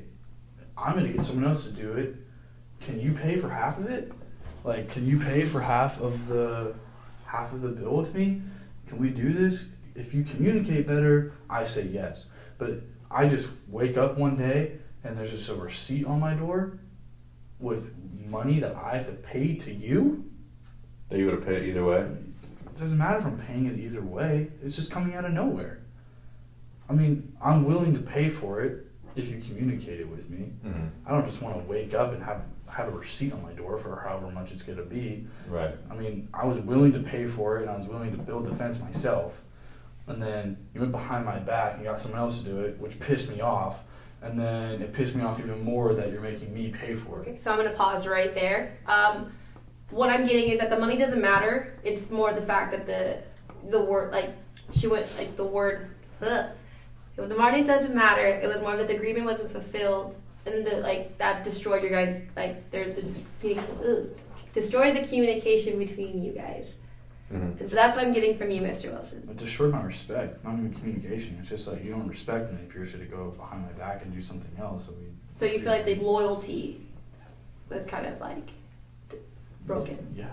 I'm going to get someone else to do it, can you pay for half of it? Like, can you pay for half of the bill with me? Can we do this? If you communicate better, I say yes. But I just wake up one day and there's just a receipt on my door with money that I have to pay to you. That you would have paid either way? It doesn't matter if I'm paying it either way. It's just coming out of nowhere. I'm willing to pay for it if you communicate it with me. Mm-hmm. I don't just want to wake up and have a receipt on my door for however much it's going to be. Right. I was willing to pay for it and I was willing to build the fence myself. And then you went behind my back and got someone else to do it, which pissed me off. And then it pissed me off even more that you're making me pay for it. Okay, so I'm going to pause right there. What I'm getting is that the money doesn't matter. It's more the fact that the word, the word, the money doesn't matter. It was more that the agreement wasn't fulfilled, and that destroyed your guys, destroyed the communication between you guys. Mm-hmm. And so that's what I'm getting from you, Mr. Wilson. It destroyed my respect, not even communication. It's just like, you don't respect me if you're going to go behind my back and do something else. So you feel like the loyalty was kind of broken. Yeah,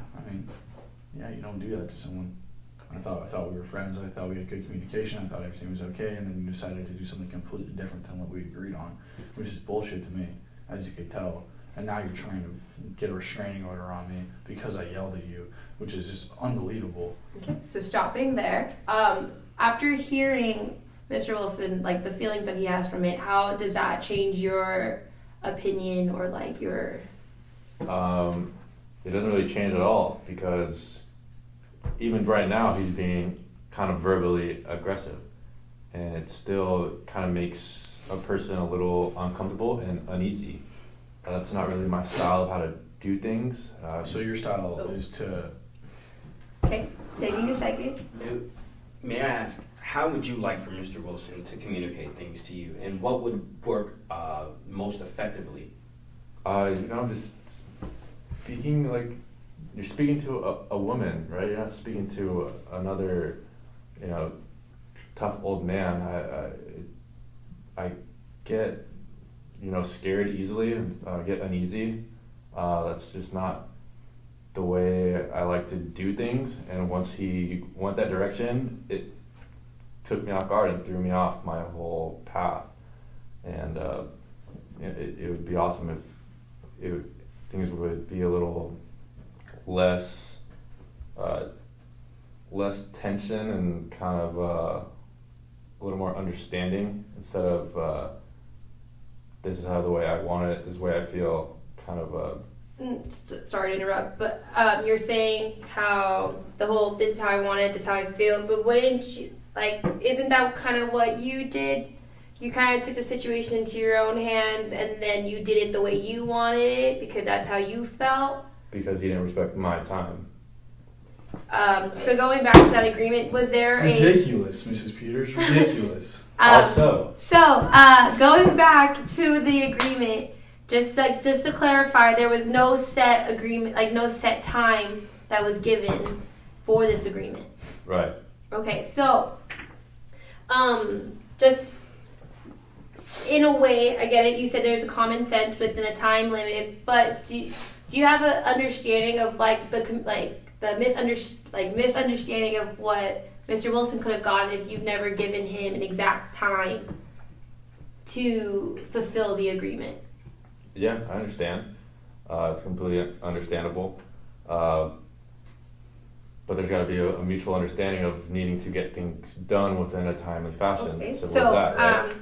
you don't do that to someone. I thought we were friends. I thought we had good communication. I thought everything was okay, and then you decided to do something completely different than what we agreed on, which is bullshit to me, as you could tell. And now you're trying to get a restraining order on me because I yelled at you, which is just unbelievable. Okay, so stopping there. After hearing Mr. Wilson, the feelings that he has from it, how does that change your opinion or your... It doesn't really change at all, because even right now he's being kind of verbally aggressive, and it still kind of makes a person a little uncomfortable and uneasy. That's not really my style of how to do things. So your style is to... Okay, taking a second. May I ask, how would you like for Mr. Wilson to communicate things to you, and what would work most effectively? Just speaking you're speaking to a woman, right? You're not speaking to another, tough old man. I get, scared easily and get uneasy. That's just not the way I like to do things. And once he went that direction, it took me off guard and threw me off my whole path. And it would be awesome if things would be a little less tension and kind of a little more understanding, instead of this is how the way I want it, this is the way I feel, kind of Sorry to interrupt, but you're saying how the whole this is how I want it, this is how I feel, but wouldn't you, isn't that kind of what you did? You kind of took the situation into your own hands, and then you did it the way you wanted it because that's how you felt? Because he didn't respect my time. So going back to that agreement, was there Ridiculous, Mrs. Peters, ridiculous. Also. So, going back to the agreement, just to clarify, there was no set agreement, no set time that was given for this agreement. Right. Okay, so, just in a way, I get it. You said there's a common sense within a time limit, but do you have an understanding of the misunderstanding of what Mr. Wilson could have gotten if you've never given him an exact time to fulfill the agreement. Yeah, I understand. It's completely understandable. But there's got to be a mutual understanding of needing to get things done within a timely fashion. Okay, So, so what's that, right?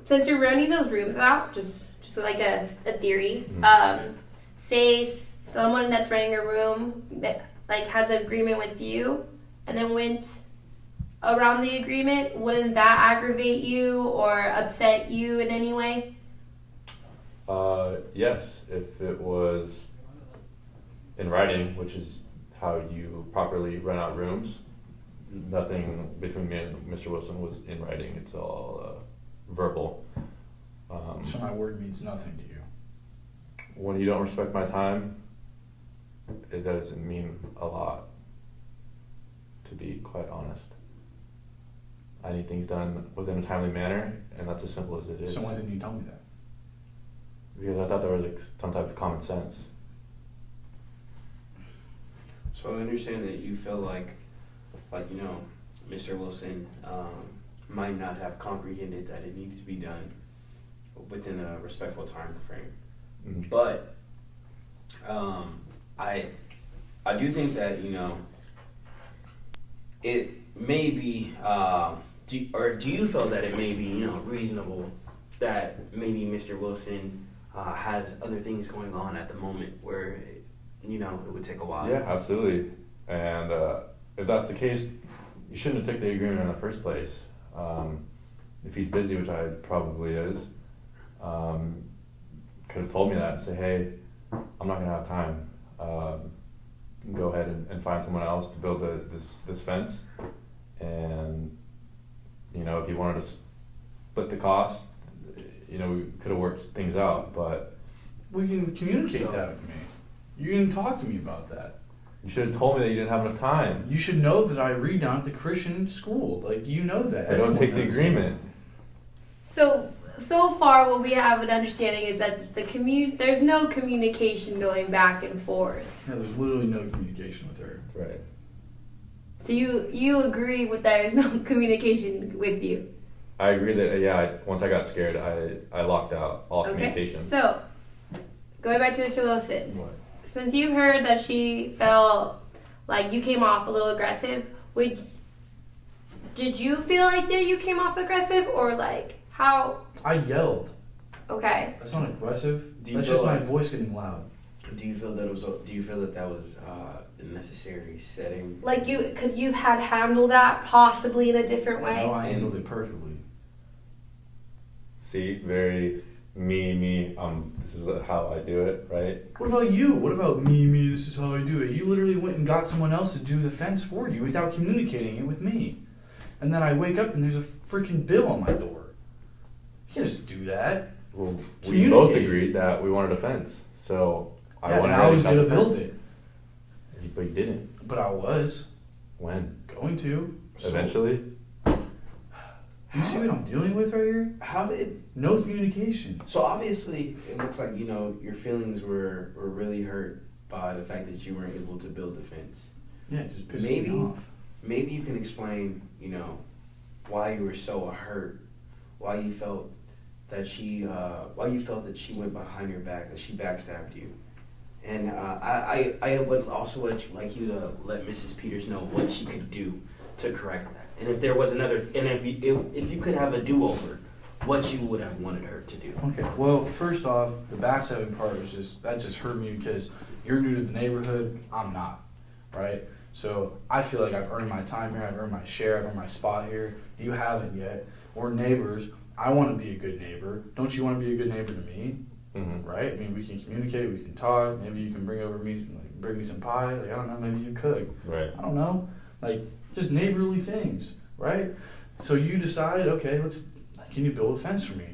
Since you're renting those rooms out, just like a theory, say someone that's renting a room that like has an agreement with you and then went around the agreement, wouldn't that aggravate you or upset you in any way? Yes, if it was in writing, which is how you properly rent out rooms. Nothing between me and Mr. Wilson was in writing. It's all verbal. So my word means nothing to you. When you don't respect my time, it doesn't mean a lot, to be quite honest. I need things done within a timely manner, and that's as simple as it is. So why didn't you tell me that? Because I thought there was like some type of common sense. So I understand that you feel like Mr. Wilson might not have comprehended that it needs to be done within a respectful time frame. Mm-hmm. But I do think that it may be. Do you feel that it may be reasonable that maybe Mr. Wilson has other things going on at the moment where it would take a while? Yeah, absolutely. And if that's the case, you shouldn't have took the agreement in the first place. If he's busy, which I probably is, could have told me that and say, hey, I'm not going to have time. Go ahead and find someone else to build this fence. And, if you wanted to split the cost, we could have worked things out. But We can communicate that with me. You didn't talk to me about that. you should have told me that you didn't have enough time. You should know that I read down at the Christian school. Like, you know that. I don't Everyone take the knows agreement. So far, what we have an understanding is that there's no communication going back and forth. that. Yeah, there's literally no communication with her. Right. So you agree with there's no communication with you? I agree that, once I got scared, I locked out all communication. So, going back to Mr. Wilson. What? Since you've heard that she felt like you came off a little aggressive, did you feel like that you came off aggressive or like how? I yelled. Okay. That's not aggressive. Do you That's feel just my like- voice getting loud. Do you feel that that was the necessary setting? Like you've had handled that possibly in a different way? No, I handled it perfectly. See, very me. This is how I do it, right? What about you? What about me? This is how I do it. You literally went and got someone else to do the fence for you without communicating it with me. And then I wake up and there's a freaking bill on my door. You can't just do that. Well, we Communicate. both agreed that we wanted a fence, so Yeah, went and ahead I was got going the to build fence. it. But you didn't. But I was When? going to. Eventually? You see what I'm dealing with right here? How did No communication. So obviously, it looks like your feelings were really hurt by the fact that you weren't able to build the fence. Yeah, it just pisses Maybe- me off. Maybe you can explain, why you were so hurt, why you felt that she went behind your back, that she backstabbed you, and I would also like you to let Mrs. Peters know what she could do to correct that, and if there was another, and if you could have a do-over, what you would have wanted her to do. Okay, well, first off, the backstabbing part is that just hurt me because you're new to the neighborhood, I'm not, right? So I feel like I've earned my time here, I've earned my share, I've earned my spot here. You haven't yet. We're neighbors. I want to be a good neighbor. Don't you want to be a good neighbor to me? Mm-hmm. Right? I mean, we can communicate, we can talk. Maybe you can bring me some pie. Like, I don't know, maybe you could. Right. I don't know. Like, just neighborly things, right? So you decide, okay, can you build a fence for me?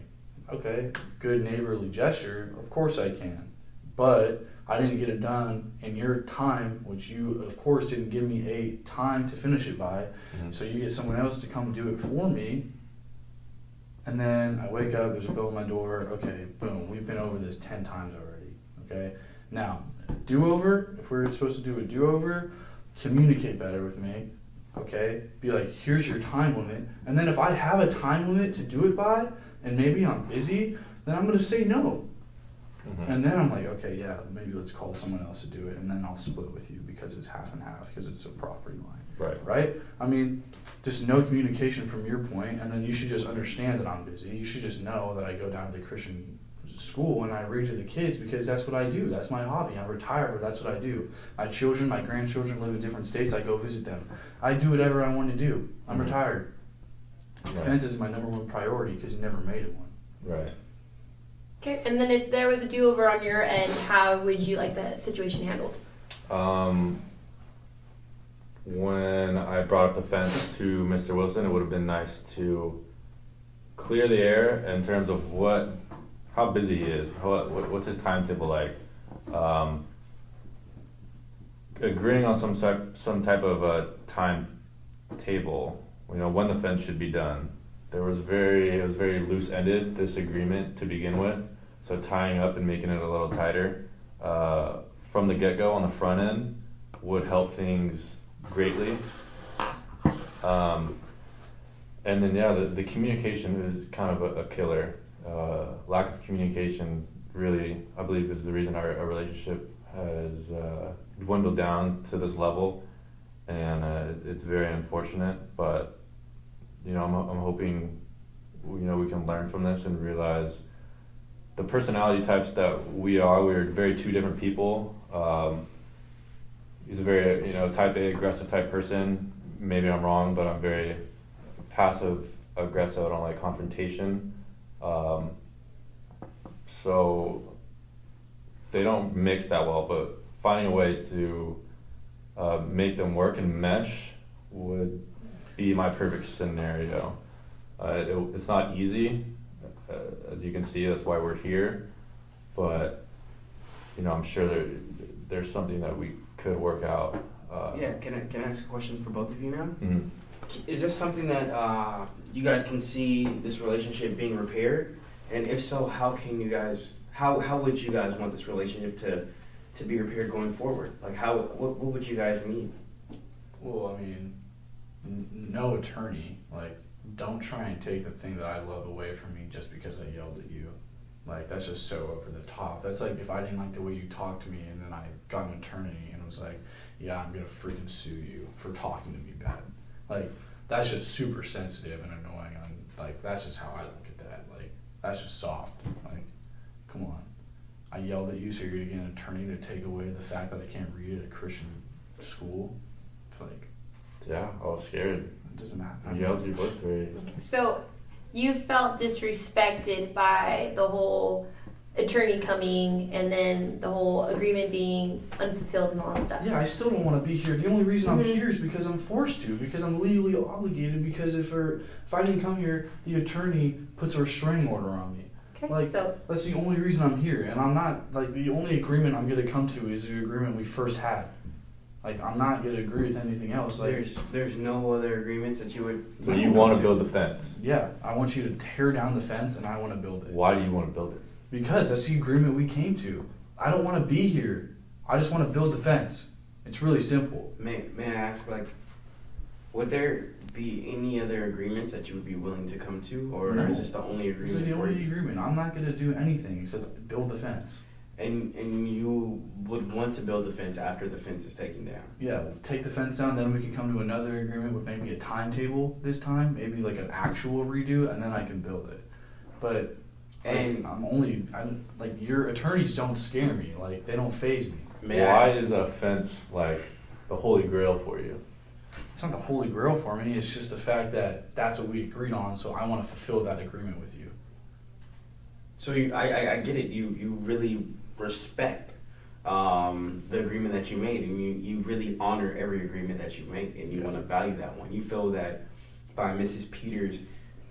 Okay, good neighborly gesture. Of course I can. But I didn't get it done in your time, which you, of course, didn't give me a time to finish it by. Mm-hmm. So you get someone else to come do it for me. And then I wake up, there's a bill on my door. Okay, boom, we've been over this 10 times already. Okay? Now, do-over, if we're supposed to do a do-over, communicate better with me, okay? Be like, here's your time limit. And then if I have a time limit to do it by, and maybe I'm busy, then I'm going to say no. Mm-hmm. And then I'm like, okay, yeah, maybe let's call someone else to do it, and then I'll split with you because it's half and half, because it's a property line. Right? I mean, just no communication from your point, and then you should just understand that I'm busy. You should just know that I go down to the Christian school and I read to the kids because that's what I do. That's my hobby. I'm retired, but that's what I do. My children, my grandchildren live in different states. I go visit them. I do whatever I want to do. I'm retired. Right. Defense is my number one priority because you never made it one. Right. Okay, and then if there was a do-over on your end, how would you like that situation handled? When I brought up the fence to Mr. Wilson, it would have been nice to clear the air in terms of how busy he is, what's his timetable like. Agreeing on some type of a timetable, when the fence should be done. It was very loose-ended, this agreement to begin with. So tying up and making it a little tighter from the get-go on the front end would help things greatly. And then the communication is kind of a killer. Lack of communication really, I believe, is the reason our relationship has dwindled down to this level, and it's very unfortunate. But I'm hoping we can learn from this and realize the personality types that we're very two different people. He's a very type A aggressive type person. Maybe I'm wrong, but I'm very passive aggressive. I don't like confrontation. So they don't mix that well, but finding a way to make them work and mesh would be my perfect scenario. It's not easy, as you can see. That's why we're here. But I'm sure there's something that we could work out. Can I ask a question for both of you now? Mm-hmm. Is this something that you guys can see this relationship being repaired? And if so, how would you guys want this relationship to be repaired going forward? Like what would you guys need? Well, I mean, no attorney. Like, don't try and take the thing that I love away from me just because I yelled at you. Like, that's just so over the top. That's like if I didn't like the way you talked to me and then I got an attorney and was like, yeah, I'm going to freaking sue you for talking to me bad. Like, that's just super sensitive and annoying. Like, that's just how I look at that. Like, that's just soft. Like, come on. I yelled at you, so you're going to get an attorney to take away the fact that I can't read at a Christian school? Like, yeah, I was scared. It doesn't matter. You yelled at you both very. So you felt disrespected by the whole attorney coming and then the whole agreement being unfulfilled and all that stuff. Yeah, I still don't want to be here. The only reason I'm Mhm. here is because I'm forced to, because I'm legally obligated, because if I didn't come here, the attorney puts a restraining order on me. Okay, Like, so that's the only reason I'm here, and I'm not, like, the only agreement I'm going to come to is the agreement we first had. Like, I'm not going to agree with anything else. Like, There's no other agreements that you would. So you want to build the fence. yeah, I want you to tear down the fence, and I want to build it. Why do you want to build it? Because that's the agreement we came to. I don't want to be here. I just want to build the fence. It's really simple. May I ask, like, would there be any other agreements that you would be willing to come to, or No. is this the only This is agreement the for only you? agreement. I'm not going to do anything except build the fence. And you would want to build the fence after the fence is taken down? Yeah, we'll take the fence down, then we can come to another agreement with maybe a timetable this time, maybe like an actual redo, and then I can build it. But And like, your attorneys don't scare me. Like, they don't faze me. Why is a fence like the holy grail for you? It's not the holy grail for me. It's just the fact that that's what we agreed on, so I want to fulfill that agreement with you. So I get it. You really respect the agreement that you made, and you really honor every agreement that you make, and you want to value that one. You feel that by Mrs. Peters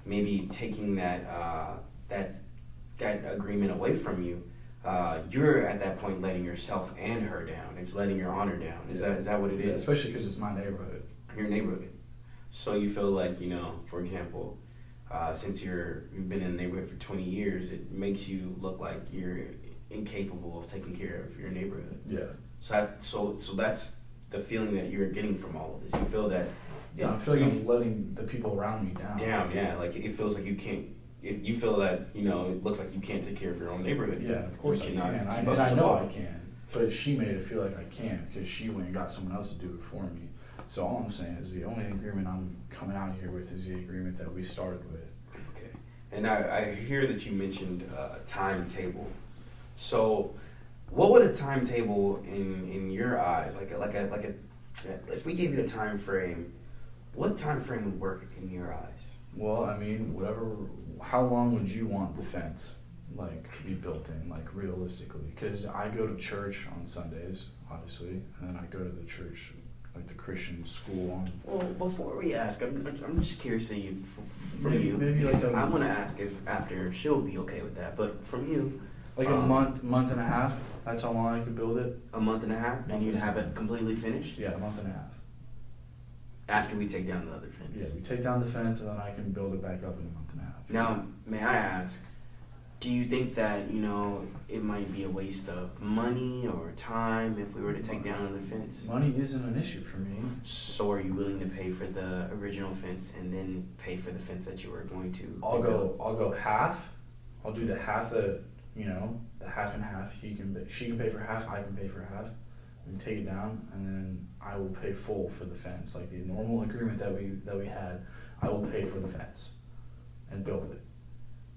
maybe taking that agreement away from you, you're at that point letting yourself and her down. It's letting your honor down. Is that what it Yeah, is? especially because it's my neighborhood. Your neighborhood. So you feel like, for example, since you've been in the neighborhood for 20 years, it makes you look like you're incapable of taking care of your neighborhood. Yeah. So that's the feeling that you're getting from all of this. You feel that. Yeah, I feel like I'm letting the people around me down. Damn, yeah. Like it feels like you can't. You feel that it looks like you can't take care of your own neighborhood. Yeah, of course I You can. cannot keep And up I with know all. I can. But she made it feel like I can't because she went and got someone else to do it for me. So all I'm saying is the only agreement I'm coming out here with is the agreement that we started with. Okay. And I hear that you mentioned a timetable. So, what would a timetable in your eyes, if we gave you a time frame, what time frame would work in your eyes? Well, I mean, how long would you want the fence, to be built in, realistically? Because I go to church on Sundays, obviously, and then I go to the church, the Christian school on... Well, before we ask, I'm just curious to you, from Maybe- you, maybe because like a- I want to ask if after she'll be okay with that, but from you, a month and a half, that's how long I could build it? a month and a half, and you'd have it completely finished Yeah, a month and a half. after we take down the other fence. Yeah, we take down the fence and then I can build it back up in a month and a half. Now, may I ask, do you think that, it might be a waste of money or time if we were to take down another fence? Money isn't an issue for me. So are you willing to pay for the original fence and then pay for the fence that you were going to I'll rebuild? go half. I'll do the half the half and half. She can pay for half, I can pay for half. And take it down, and then I will pay full for the fence. Like the normal agreement that we had, I will pay for the fence and build it.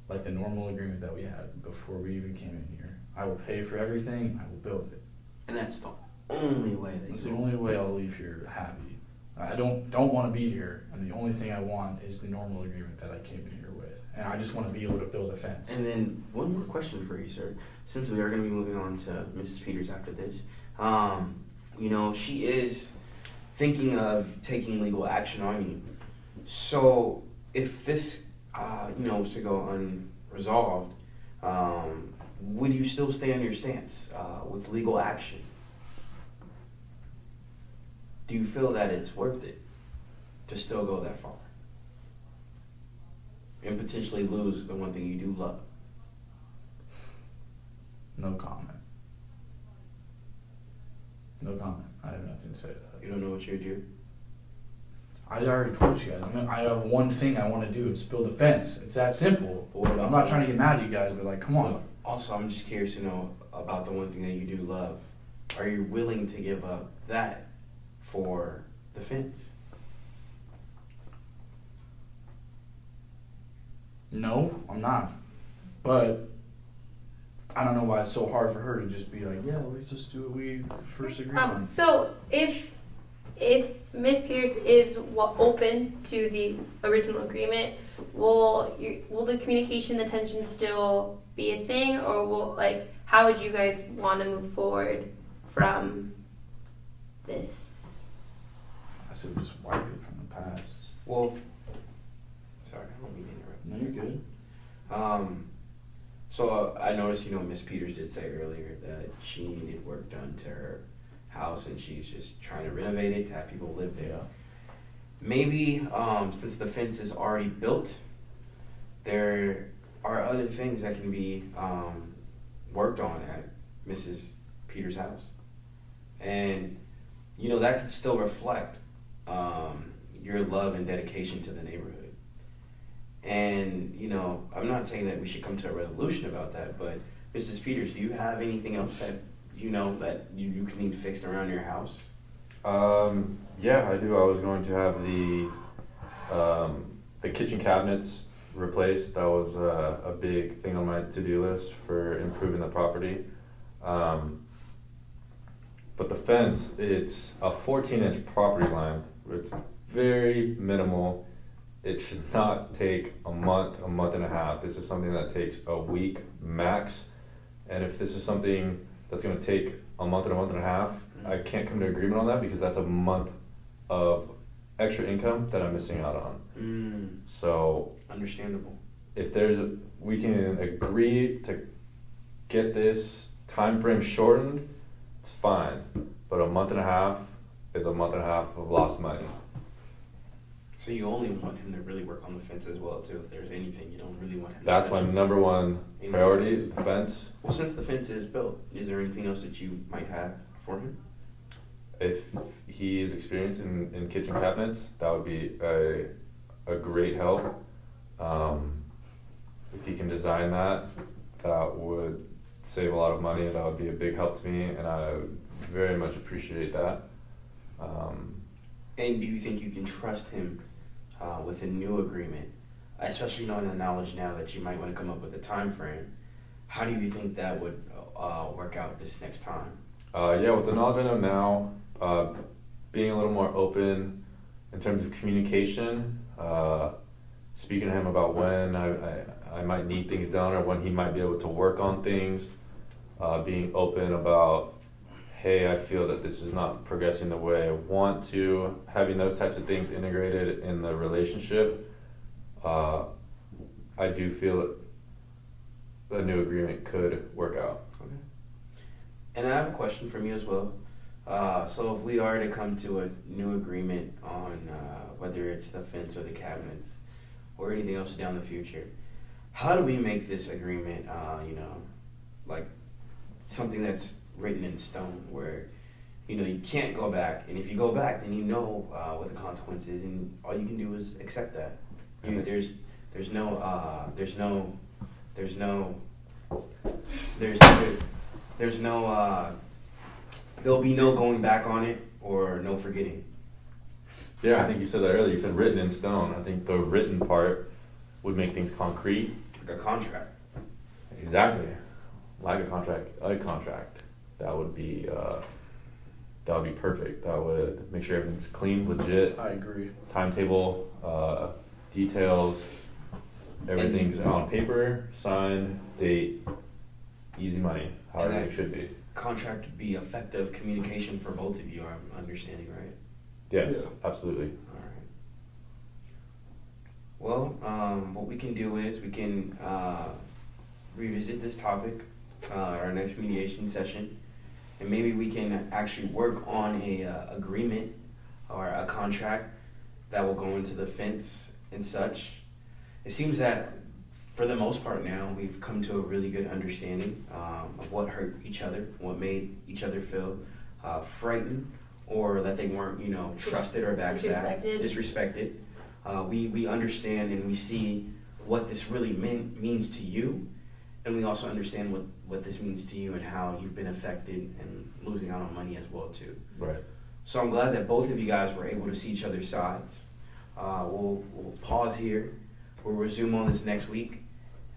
Like the normal agreement that we had before we even came in here. I will pay for everything, I will build it. And that's the only way that That's you the only way I'll leave here happy. I don't want to be here, and the only thing I want is the normal agreement that I came in here with. And I just want to be able to build a fence. And then one more question for you, sir. Since we are going to be moving on to Mrs. Peters after this, she is thinking of taking legal action on you. So if this, was to go unresolved, would you still stay on your stance with legal action? Do you feel that it's worth it to still go that far? And potentially lose the one thing you do love? No comment. No comment. I have nothing to say to that. You don't know what you would do? I already told you guys. I have one thing I want to do. It's build a fence. It's that simple. I'm not trying to get mad at you guys, but come on. Also, I'm just curious to know about the one thing that you do love. Are you willing to give up that for the fence? No, I'm not. But I don't know why it's so hard for her to just be like, yeah, let's just do what we first agreed on. So if Miss Pierce is open to the original agreement, will the communication, the tension still be a thing, or how would you guys want to move forward from this? I said just wipe it from the past. Well, sorry, I don't mean to interrupt. No, you're good. So I noticed, Miss Peters did say earlier that she needed work done to her house, and she's just trying to renovate it to have people live there. Maybe since the fence is already built, there are other things that can be worked on at Mrs. Peters' house, and that could still reflect your love and dedication to the neighborhood. And I'm not saying that we should come to a resolution about that, but Mrs. Peters, do you have anything else that that you can need fixed around your house? Yeah, I do. I was going to have the kitchen cabinets replaced. That was a big thing on my to-do list for improving the property. But the fence, it's a 14-inch property line. It's very minimal. It should not take a month and a half. This is something that takes a week max. And if this is something that's going to take a month and a half, I can't come to agreement on that because that's a month of extra income that I'm missing out on. So Understandable. if we can agree to get this time frame shortened, it's fine. But a month and a half is a month and a half of lost money. So you only want him to really work on the fence as well, too. If there's anything you don't really want him to That's my touch. number one priority is the fence. Well, since the fence is built, is there anything else that you might have for him? If he is experienced in kitchen cabinets, that would be a great help. If he can design that, that would save a lot of money. That would be a big help to me, and I would very much appreciate that. And do you think you can trust him with a new agreement, especially knowing the knowledge now that you might want to come up with a time frame? How do you think that would work out this next time? Yeah, with the knowledge I know now, being a little more open in terms of communication, speaking to him about when I might need things done or when he might be able to work on things, being open about, hey, I feel that this is not progressing the way I want to, having those types of things integrated in the relationship, I do feel that a new agreement could work out. Okay. And I have a question from you as well. So if we are to come to a new agreement on whether it's the fence or the cabinets or anything else down the future, how do we make this agreement, like something that's written in stone where, you can't go back, and if you go back, then you know what the consequence is, and all you can do is accept that. There'll be no going back on it or no forgetting. Yeah, I think you said that earlier. You said written in stone. I think the written part would make things concrete. Like a contract. Exactly. Like a contract. That would be perfect. That would make sure everything's clean, legit. I agree. Timetable, details, everything's on paper, signed, date, easy money, how And everything should be. Contract would be effective communication for both of you, I'm understanding, right? Yes, Yeah. absolutely. All right. Well, what we can do is we can revisit this topic our next mediation session, and maybe we can actually work on a agreement or a contract that will go into the fence and such. It seems that for the most part now we've come to a really good understanding of what hurt each other, what made each other feel frightened, or that they weren't, trusted or backstabbed, disrespected. We understand and we see what this really means to you, and we also understand what this means to you and how you've been affected and losing out on money as well too. Right. So I'm glad that both of you guys were able to see each other's sides. We'll pause here. We'll resume on this next week.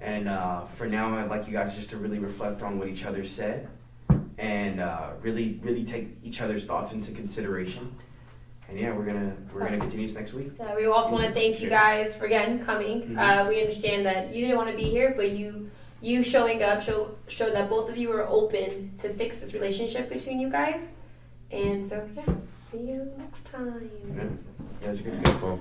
And for now, I'd like you guys just to really reflect on what each other said and really take each other's thoughts into consideration. And yeah, we're gonna continue this next week. We also want to thank you guys for again coming. Mm-hmm. We understand that you didn't want to be here, but you showing up showed that both of you are open to fix this relationship between you guys. And so yeah, see you next time. Yeah, you guys are good. Cool.